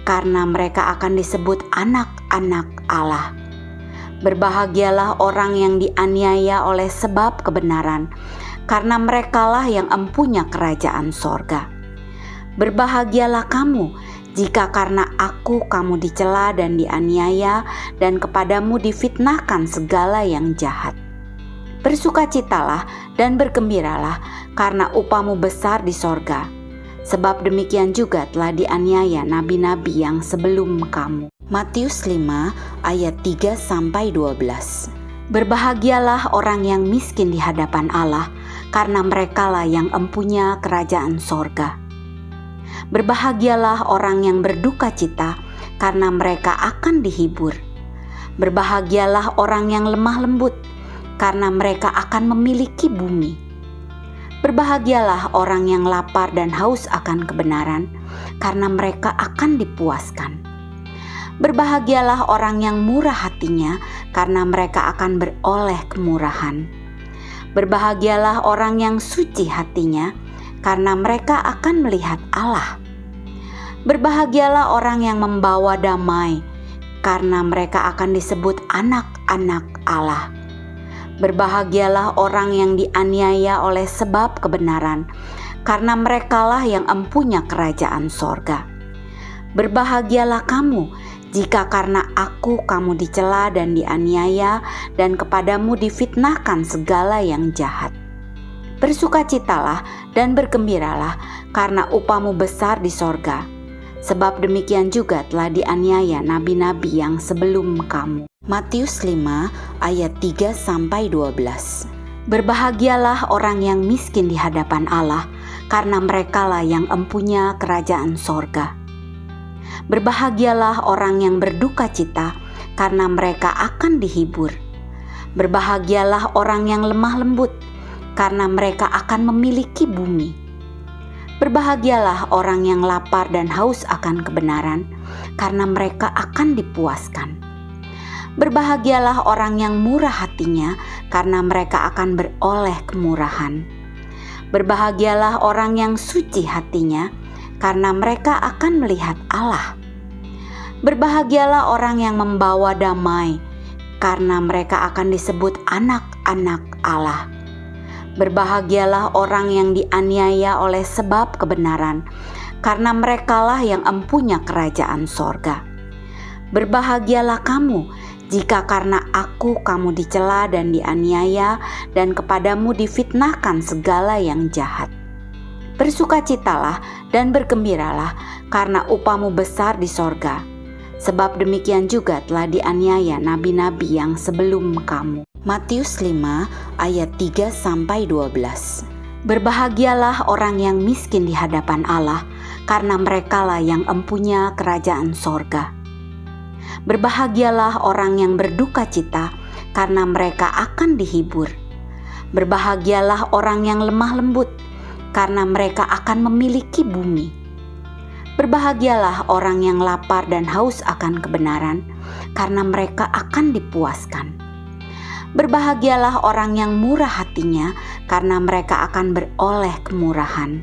karena mereka akan disebut anak-anak Allah. Berbahagialah orang yang dianiaya oleh sebab kebenaran, karena merekalah yang empunya kerajaan sorga. Berbahagialah kamu, jika karena aku kamu dicela dan dianiaya, dan kepadamu difitnahkan segala yang jahat. Bersukacitalah dan bergembiralah, karena upahmu besar di sorga. Sebab demikian juga telah dianiaya nabi-nabi yang sebelum kamu. Matius 5 ayat 3-12. Berbahagialah orang yang miskin di hadapan Allah, karena merekalah yang empunya kerajaan sorga. Berbahagialah orang yang berduka cita, karena mereka akan dihibur. Berbahagialah orang yang lemah lembut, karena mereka akan memiliki bumi. Berbahagialah orang yang lapar dan haus akan kebenaran, karena mereka akan dipuaskan. Berbahagialah orang yang murah hatinya, karena mereka akan beroleh kemurahan. Berbahagialah orang yang suci hatinya, karena mereka akan melihat Allah. Berbahagialah orang yang membawa damai, karena mereka akan disebut anak-anak Allah. Berbahagialah orang yang dianiaya oleh sebab kebenaran, karena merekalah yang empunya kerajaan sorga. Berbahagialah kamu, jika karena aku kamu dicela dan dianiaya, dan kepadamu difitnahkan segala yang jahat. Bersukacitalah dan bergembiralah, karena upahmu besar di sorga. sebab demikian juga telah dianiaya nabi-nabi yang sebelum kamu. Matius 5 ayat 3-12. Berbahagialah orang yang miskin di hadapan Allah, karena merekalah yang empunya kerajaan sorga. Berbahagialah orang yang berduka cita, karena mereka akan dihibur. Berbahagialah orang yang lemah lembut, karena mereka akan memiliki bumi. Berbahagialah orang yang lapar dan haus akan kebenaran, karena mereka akan dipuaskan. Berbahagialah orang yang murah hatinya, karena mereka akan beroleh kemurahan. Berbahagialah orang yang suci hatinya, karena mereka akan melihat Allah. Berbahagialah orang yang membawa damai, karena mereka akan disebut anak-anak Allah. Berbahagialah orang yang dianiaya oleh sebab kebenaran, karena merekalah yang empunya kerajaan sorga. Berbahagialah kamu jika karena aku kamu dicela dan dianiaya, dan kepadamu difitnahkan segala yang jahat. Bersukacitalah dan bergembiralah, karena upahmu besar di sorga. Sebab demikian juga telah dianiaya nabi-nabi yang sebelum kamu. Matius 5 ayat 3-12. Berbahagialah orang yang miskin di hadapan Allah, karena merekalah yang empunya kerajaan sorga. Berbahagialah orang yang berduka cita, karena mereka akan dihibur. Berbahagialah orang yang lemah lembut, karena mereka akan memiliki bumi. Berbahagialah orang yang lapar dan haus akan kebenaran, karena mereka akan dipuaskan. Berbahagialah orang yang murah hatinya, karena mereka akan beroleh kemurahan.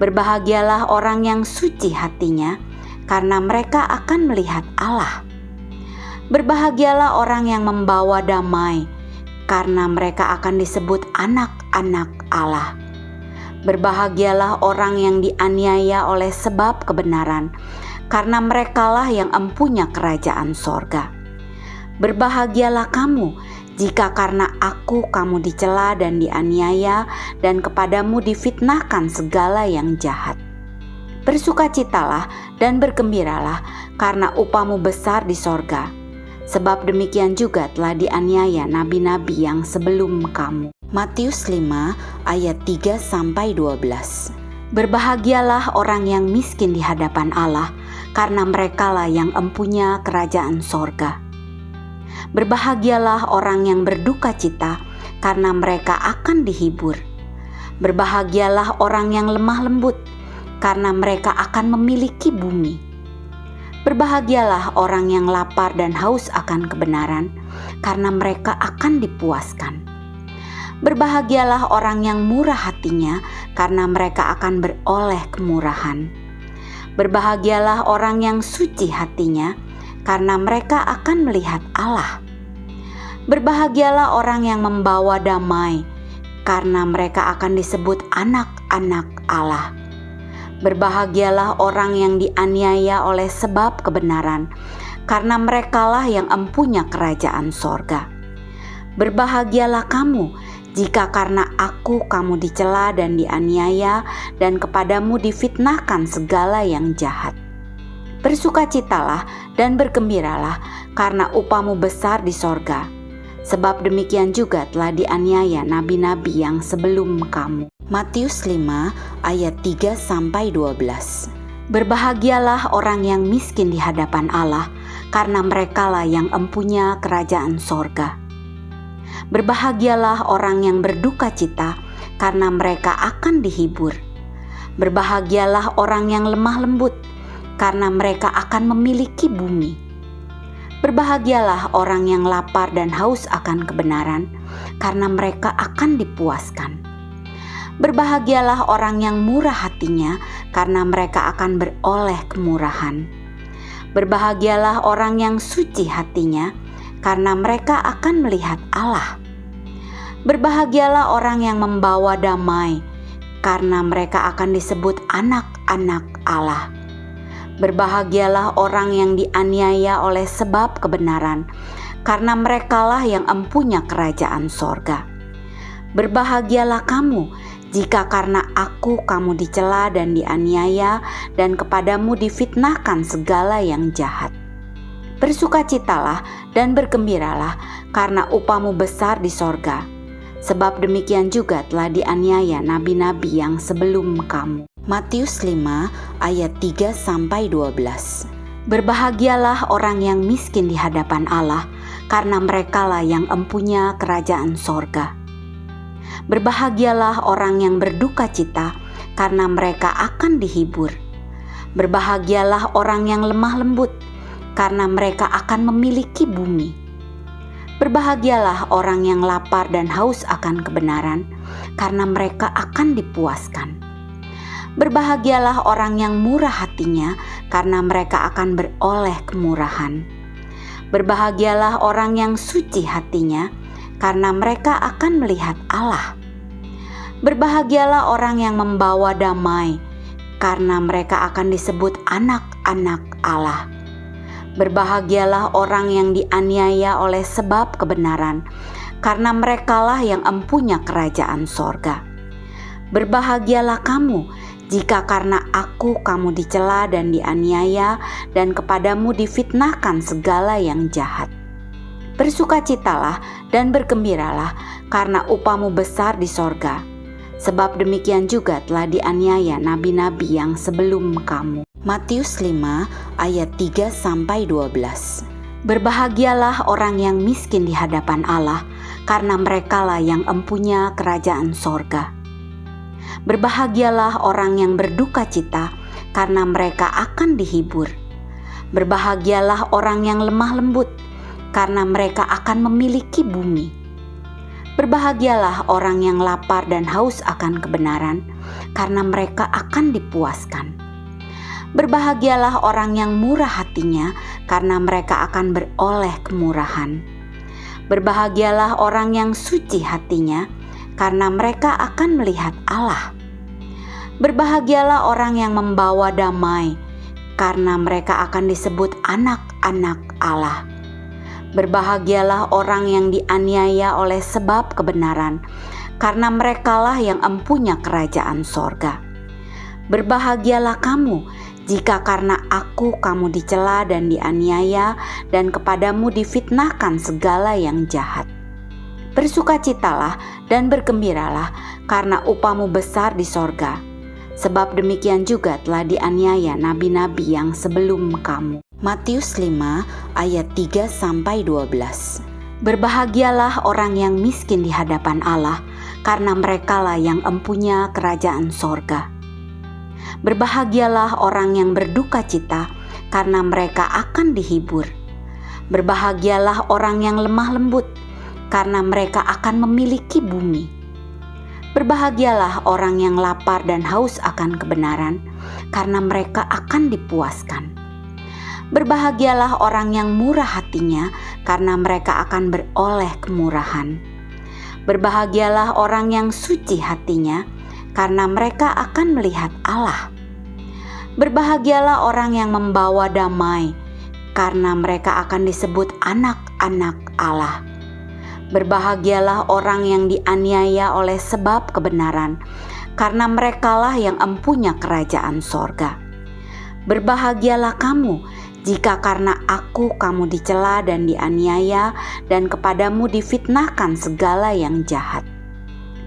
Berbahagialah orang yang suci hatinya, karena mereka akan melihat Allah. Berbahagialah orang yang membawa damai, karena mereka akan disebut anak-anak Allah. Berbahagialah orang yang dianiaya oleh sebab kebenaran, karena merekalah yang empunya kerajaan sorga. Berbahagialah kamu jika karena aku kamu dicela dan dianiaya, dan kepadamu difitnahkan segala yang jahat. Bersukacitalah dan bergembiralah, karena upahmu besar di sorga. Sebab demikian juga telah dianiaya nabi-nabi yang sebelum kamu. Matius 5 ayat 3-12. Berbahagialah orang yang miskin di hadapan Allah, karena merekalah yang empunya kerajaan sorga. Berbahagialah orang yang berduka cita, karena mereka akan dihibur. Berbahagialah orang yang lemah lembut, karena mereka akan memiliki bumi. Berbahagialah orang yang lapar dan haus akan kebenaran, karena mereka akan dipuaskan. Berbahagialah orang yang murah hatinya, karena mereka akan beroleh kemurahan. Berbahagialah orang yang suci hatinya, karena mereka akan melihat Allah. Berbahagialah orang yang membawa damai, karena mereka akan disebut anak-anak Allah. Berbahagialah orang yang dianiaya oleh sebab kebenaran, karena merekalah yang empunya kerajaan sorga. Berbahagialah kamu jika karena aku kamu dicela dan dianiaya, dan kepadamu difitnahkan segala yang jahat. Bersukacitalah dan bergembiralah, karena upahmu besar di sorga. Sebab demikian juga telah dianiaya nabi-nabi yang sebelum kamu. Matius 5 ayat 3-12. Berbahagialah orang yang miskin di hadapan Allah, karena merekalah yang empunya kerajaan sorga. Berbahagialah orang yang berduka cita, karena mereka akan dihibur. Berbahagialah orang yang lemah lembut, karena mereka akan memiliki bumi. Berbahagialah orang yang lapar dan haus akan kebenaran, karena mereka akan dipuaskan. Berbahagialah orang yang murah hatinya, karena mereka akan beroleh kemurahan. Berbahagialah orang yang suci hatinya, karena mereka akan melihat Allah. Berbahagialah orang yang membawa damai, karena mereka akan disebut anak-anak Allah. Berbahagialah orang yang dianiaya oleh sebab kebenaran, karena merekalah yang empunya kerajaan sorga. Berbahagialah kamu jika karena aku kamu dicela dan dianiaya, dan kepadamu difitnahkan segala yang jahat. Bersukacitalah dan bergembiralah, karena upahmu besar di sorga. Sebab demikian juga telah dianiaya nabi-nabi yang sebelum kamu. Matius 5 ayat 3-12. Berbahagialah orang yang miskin di hadapan Allah, karena merekalah yang empunya kerajaan sorga. Berbahagialah orang yang berduka cita, karena mereka akan dihibur. Berbahagialah orang yang lemah lembut, karena mereka akan memiliki bumi. Berbahagialah orang yang lapar dan haus akan kebenaran, karena mereka akan dipuaskan. Berbahagialah orang yang murah hatinya, karena mereka akan beroleh kemurahan. Berbahagialah orang yang suci hatinya, karena mereka akan melihat Allah. Berbahagialah orang yang membawa damai, karena mereka akan disebut anak-anak Allah. Berbahagialah orang yang dianiaya oleh sebab kebenaran, karena merekalah yang empunya kerajaan sorga. Berbahagialah kamu, jika karena aku kamu dicela dan dianiaya, dan kepadamu difitnahkan segala yang jahat. Bersukacitalah dan bergembiralah, karena upahmu besar di sorga. Sebab demikian juga telah dianiaya nabi-nabi yang sebelum kamu. Matius 5 ayat 3-12. Berbahagialah orang yang miskin di hadapan Allah, karena merekalah yang empunya kerajaan sorga. Berbahagialah orang yang berduka cita, karena mereka akan dihibur. Berbahagialah orang yang lemah lembut, karena mereka akan memiliki bumi. Berbahagialah orang yang lapar dan haus akan kebenaran, karena mereka akan dipuaskan. Berbahagialah orang yang murah hatinya, karena mereka akan beroleh kemurahan. Berbahagialah orang yang suci hatinya, karena mereka akan melihat Allah. Berbahagialah orang yang membawa damai, karena mereka akan disebut anak-anak Allah. Berbahagialah orang yang dianiaya oleh sebab kebenaran, karena merekalah yang empunya kerajaan sorga. Berbahagialah kamu, jika karena aku kamu dicela dan dianiaya, dan kepadamu difitnahkan segala yang jahat. Bersukacitalah dan bergembiralah, karena upahmu besar di sorga. Sebab demikian juga telah dianiaya nabi-nabi yang sebelum kamu. Matius 5 ayat 3-12. Berbahagialah orang yang miskin di hadapan Allah, karena merekalah yang empunya kerajaan sorga. Berbahagialah orang yang berduka cita, karena mereka akan dihibur. Berbahagialah orang yang lemah lembut, karena mereka akan memiliki bumi. Berbahagialah orang yang lapar dan haus akan kebenaran, karena mereka akan dipuaskan. Berbahagialah orang yang murah hatinya, karena mereka akan beroleh kemurahan. Berbahagialah orang yang suci hatinya, karena mereka akan melihat Allah. Berbahagialah orang yang membawa damai, karena mereka akan disebut anak-anak Allah. Berbahagialah orang yang dianiaya oleh sebab kebenaran, karena merekalah yang empunya kerajaan sorga. Berbahagialah kamu, jika karena aku kamu dicela dan dianiaya, dan kepadamu difitnahkan segala yang jahat.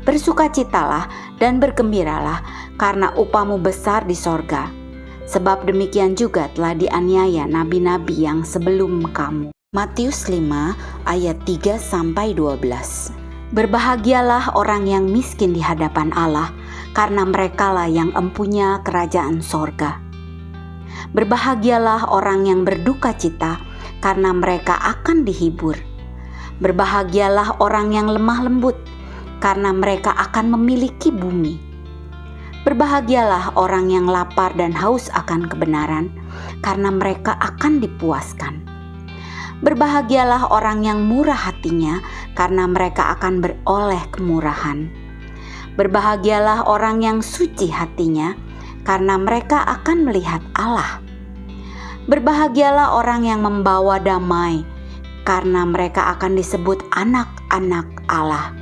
Bersukacitalah dan bergembiralah, karena upahmu besar di sorga. Sebab demikian juga telah dianiaya nabi-nabi yang sebelum kamu. Matius 5 ayat 3-12. Berbahagialah orang yang miskin di hadapan Allah, karena merekalah yang empunya kerajaan sorga. Berbahagialah orang yang berduka cita, karena mereka akan dihibur. Berbahagialah orang yang lemah lembut, karena mereka akan memiliki bumi. Berbahagialah orang yang lapar dan haus akan kebenaran, karena mereka akan dipuaskan. Berbahagialah orang yang murah hatinya, karena mereka akan beroleh kemurahan. Berbahagialah orang yang suci hatinya, karena mereka akan melihat Allah. Berbahagialah orang yang membawa damai, karena mereka akan disebut anak-anak Allah.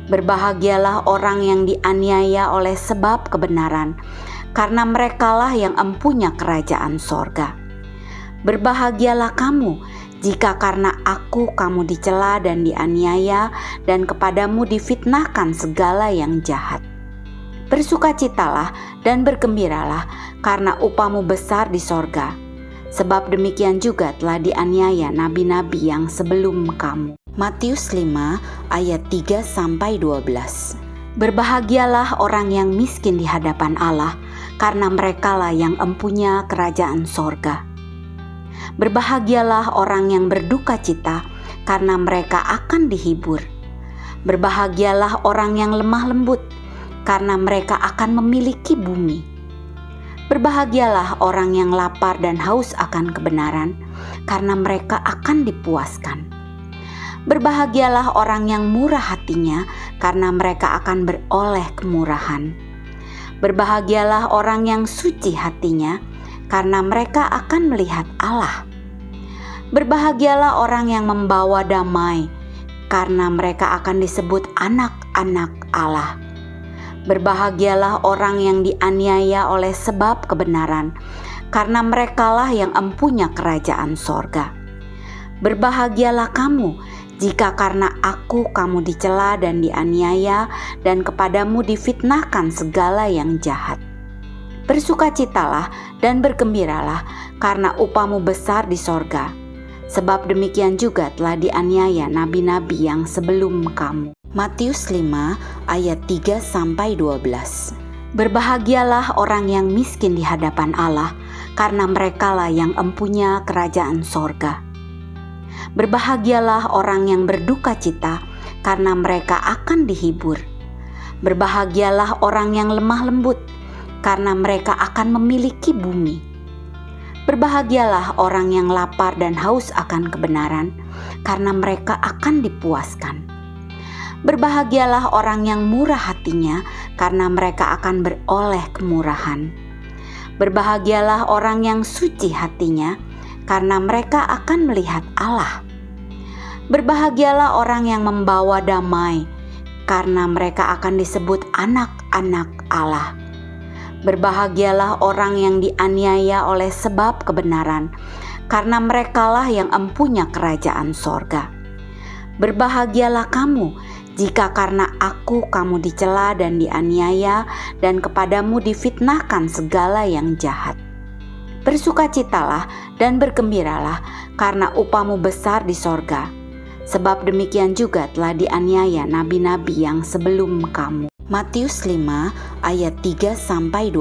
Berbahagialah orang yang dianiaya oleh sebab kebenaran, karena merekalah yang empunya kerajaan sorga. Berbahagialah kamu jika karena aku kamu dicela dan dianiaya, dan kepadamu difitnahkan segala yang jahat. Bersukacitalah dan bergembiralah, karena upahmu besar di sorga. Sebab demikian juga telah dianiaya nabi-nabi yang sebelum kamu. Matius 5 ayat 3-12. Berbahagialah orang yang miskin di hadapan Allah, karena merekalah yang empunya kerajaan sorga. Berbahagialah orang yang berduka cita, karena mereka akan dihibur. Berbahagialah orang yang lemah lembut, karena mereka akan memiliki bumi. Berbahagialah orang yang lapar dan haus akan kebenaran, karena mereka akan dipuaskan. Berbahagialah orang yang murah hatinya, karena mereka akan beroleh kemurahan. Berbahagialah orang yang suci hatinya, karena mereka akan melihat Allah. Berbahagialah orang yang membawa damai, karena mereka akan disebut anak-anak Allah. Berbahagialah orang yang dianiaya oleh sebab kebenaran, karena merekalah yang empunya kerajaan sorga. Berbahagialah kamu jika karena aku kamu dicela dan dianiaya, dan kepadamu difitnahkan segala yang jahat. Bersukacitalah dan bergembiralah, karena upahmu besar di sorga. Sebab demikian juga telah dianiaya nabi-nabi yang sebelum kamu. Matius 5 ayat 3-12. Berbahagialah orang yang miskin di hadapan Allah, karena merekalah yang empunya kerajaan sorga. Berbahagialah orang yang berduka cita, karena mereka akan dihibur. Berbahagialah orang yang lemah lembut, karena mereka akan memiliki bumi. Berbahagialah orang yang lapar dan haus akan kebenaran, karena mereka akan dipuaskan. Berbahagialah orang yang murah hatinya, karena mereka akan beroleh kemurahan. Berbahagialah orang yang suci hatinya, karena mereka akan melihat Allah. Berbahagialah orang yang membawa damai, karena mereka akan disebut anak-anak Allah. Berbahagialah orang yang dianiaya oleh sebab kebenaran, karena merekalah yang empunya kerajaan sorga. Berbahagialah kamu jika karena aku kamu dicela dan dianiaya, dan kepadamu difitnahkan segala yang jahat. Bersukacitalah dan bergembiralah, karena upahmu besar di sorga. Sebab demikian juga telah dianiaya nabi-nabi yang sebelum kamu. Matius 5 ayat 3-12.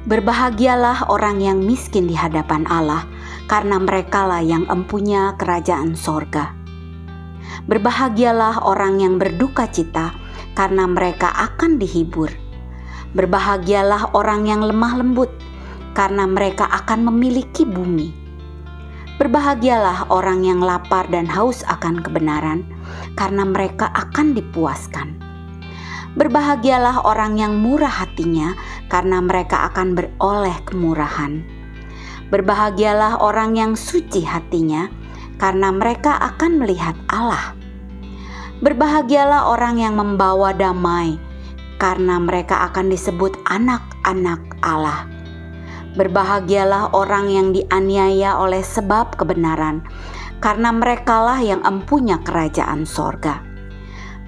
Berbahagialah orang yang miskin di hadapan Allah, karena merekalah yang empunya kerajaan sorga. Berbahagialah orang yang berduka cita, karena mereka akan dihibur. Berbahagialah orang yang lemah lembut, karena mereka akan memiliki bumi. Berbahagialah orang yang lapar dan haus akan kebenaran, karena mereka akan dipuaskan. Berbahagialah orang yang murah hatinya, karena mereka akan beroleh kemurahan. Berbahagialah orang yang suci hatinya, karena mereka akan melihat Allah. Berbahagialah orang yang membawa damai, karena mereka akan disebut anak-anak Allah. Berbahagialah orang yang dianiaya oleh sebab kebenaran, karena merekalah yang empunya kerajaan sorga.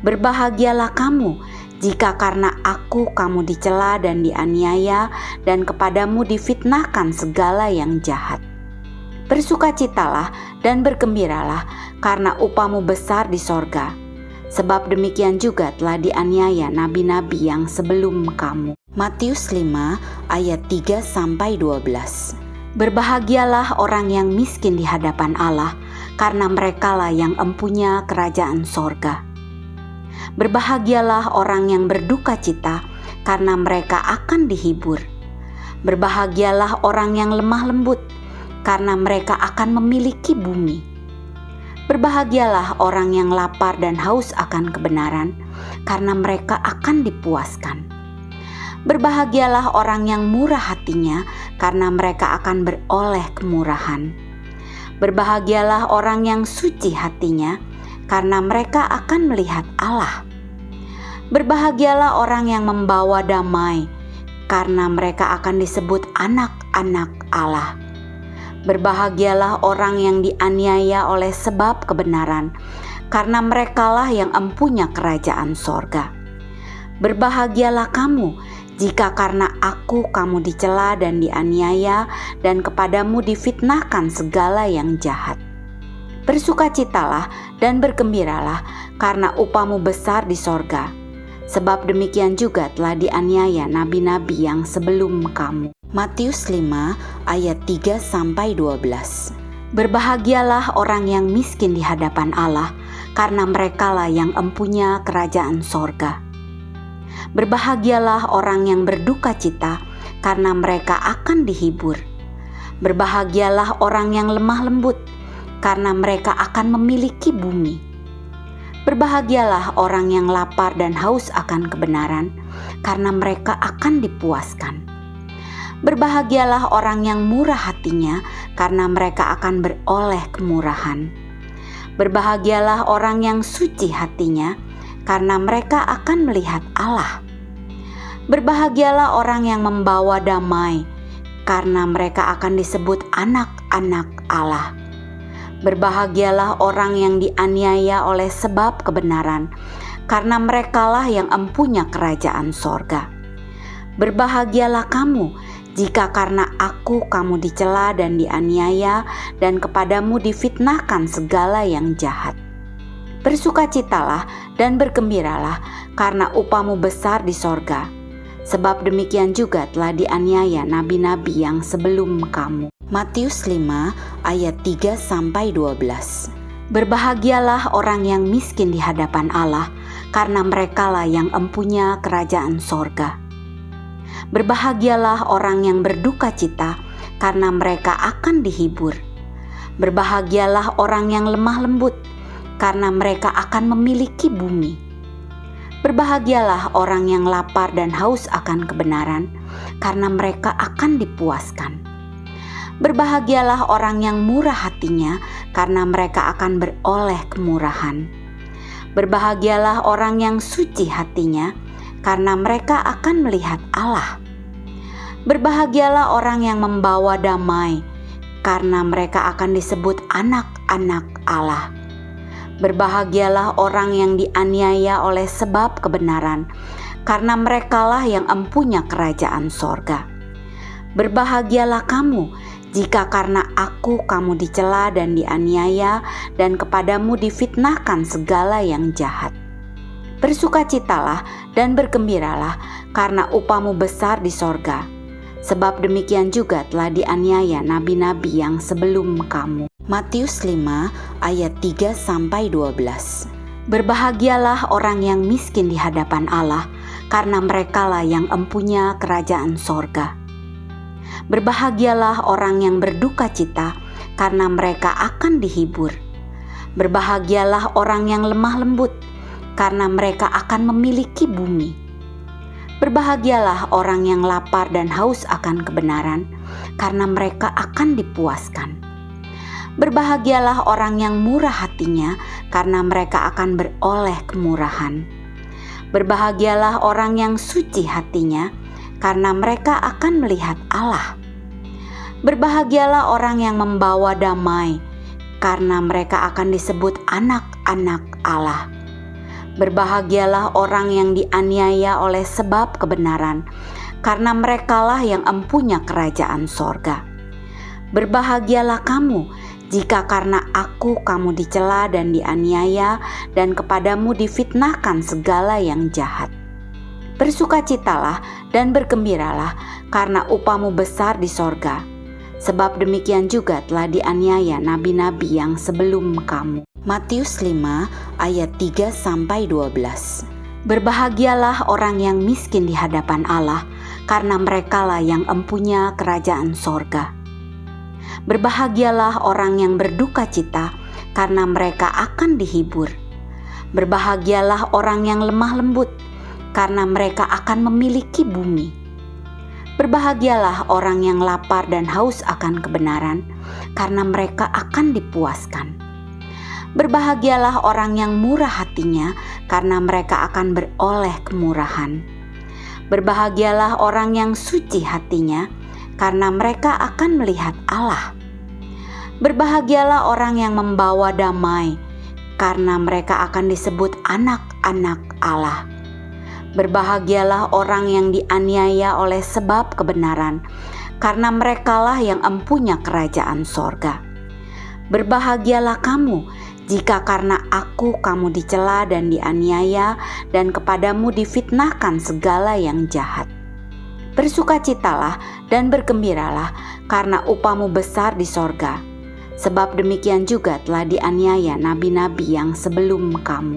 Berbahagialah kamu jika karena aku kamu dicela dan dianiaya, dan kepadamu difitnahkan segala yang jahat. Bersukacitalah dan bergembiralah, karena upahmu besar di sorga. Sebab demikian juga telah dianiaya nabi-nabi yang sebelum kamu. Matius 5 ayat 3-12. Berbahagialah orang yang miskin di hadapan Allah, karena merekalah yang empunya kerajaan sorga. Berbahagialah orang yang berduka cita, karena mereka akan dihibur. Berbahagialah orang yang lemah lembut, karena mereka akan memiliki bumi. Berbahagialah orang yang lapar dan haus akan kebenaran, karena mereka akan dipuaskan. Berbahagialah orang yang murah hatinya, karena mereka akan beroleh kemurahan. Berbahagialah orang yang suci hatinya, karena mereka akan melihat Allah. Berbahagialah orang yang membawa damai, karena mereka akan disebut anak-anak Allah. Berbahagialah orang yang dianiaya oleh sebab kebenaran, karena merekalah yang empunya kerajaan sorga. Berbahagialah kamu jika karena aku kamu dicela dan dianiaya, dan kepadamu difitnahkan segala yang jahat. Bersukacitalah dan bergembiralah, karena upahmu besar di sorga. Sebab demikian juga telah dianiaya nabi-nabi yang sebelum kamu. Matius 5 ayat 3-12. Berbahagialah orang yang miskin di hadapan Allah, karena merekalah yang empunya kerajaan sorga. Berbahagialah orang yang berduka cita, karena mereka akan dihibur. Berbahagialah orang yang lemah lembut, karena mereka akan memiliki bumi. Berbahagialah orang yang lapar dan haus akan kebenaran, karena mereka akan dipuaskan. Berbahagialah orang yang murah hatinya, karena mereka akan beroleh kemurahan. Berbahagialah orang yang suci hatinya, karena mereka akan melihat Allah. Berbahagialah orang yang membawa damai, karena mereka akan disebut anak-anak Allah. Berbahagialah orang yang dianiaya oleh sebab kebenaran, karena merekalah yang empunya kerajaan sorga. Berbahagialah kamu jika karena aku kamu dicela dan dianiaya, dan kepadamu difitnahkan segala yang jahat. Bersukacitalah dan bergembiralah, karena upahmu besar di sorga. Sebab demikian juga telah dianiaya nabi-nabi yang sebelum kamu. Matius 5 ayat 3-12. Berbahagialah orang yang miskin di hadapan Allah, karena merekalah yang empunya kerajaan sorga. Berbahagialah orang yang berduka cita, karena mereka akan dihibur. Berbahagialah orang yang lemah lembut, karena mereka akan memiliki bumi. Berbahagialah orang yang lapar dan haus akan kebenaran, karena mereka akan dipuaskan. Berbahagialah orang yang murah hatinya, karena mereka akan beroleh kemurahan. Berbahagialah orang yang suci hatinya, karena mereka akan melihat Allah. Berbahagialah orang yang membawa damai, karena mereka akan disebut anak-anak Allah. Berbahagialah orang yang dianiaya oleh sebab kebenaran, karena merekalah yang empunya kerajaan sorga. Berbahagialah kamu jika karena aku kamu dicela dan dianiaya, dan kepadamu difitnahkan segala yang jahat. Bersukacitalah dan bergembiralah, karena upahmu besar di sorga. Sebab demikian juga telah dianiaya nabi-nabi yang sebelum kamu. Matius 5 ayat 3-12. Berbahagialah orang yang miskin di hadapan Allah, karena merekalah yang empunya kerajaan sorga. Berbahagialah orang yang berduka cita, karena mereka akan dihibur. Berbahagialah orang yang lemah lembut, karena mereka akan memiliki bumi. Berbahagialah orang yang lapar dan haus akan kebenaran, karena mereka akan dipuaskan. Berbahagialah orang yang murah hatinya, karena mereka akan beroleh kemurahan. Berbahagialah orang yang suci hatinya, karena mereka akan melihat Allah. Berbahagialah orang yang membawa damai, karena mereka akan disebut anak-anak Allah. Berbahagialah orang yang dianiaya oleh sebab kebenaran, karena merekalah yang empunya kerajaan sorga. Berbahagialah kamu jika karena aku kamu dicela dan dianiaya, dan kepadamu difitnahkan segala yang jahat. Bersukacitalah dan bergembiralah, karena upahmu besar di sorga. Sebab demikian juga telah dianiaya nabi-nabi yang sebelum kamu. Matius 5 ayat 3-12. Berbahagialah orang yang miskin di hadapan Allah, karena merekalah yang empunya kerajaan sorga. Berbahagialah orang yang berduka cita, karena mereka akan dihibur. Berbahagialah orang yang lemah lembut, karena mereka akan memiliki bumi. Berbahagialah orang yang lapar dan haus akan kebenaran, karena mereka akan dipuaskan. Berbahagialah orang yang murah hatinya, karena mereka akan beroleh kemurahan. Berbahagialah orang yang suci hatinya, karena mereka akan melihat Allah. Berbahagialah orang yang membawa damai, karena mereka akan disebut anak-anak Allah. Berbahagialah orang yang dianiaya oleh sebab kebenaran, karena merekalah yang empunya kerajaan sorga. Berbahagialah kamu jika karena aku kamu dicela dan dianiaya, dan kepadamu difitnahkan segala yang jahat. Bersukacitalah dan bergembiralah, karena upahmu besar di sorga. Sebab demikian juga telah dianiaya nabi-nabi yang sebelum kamu.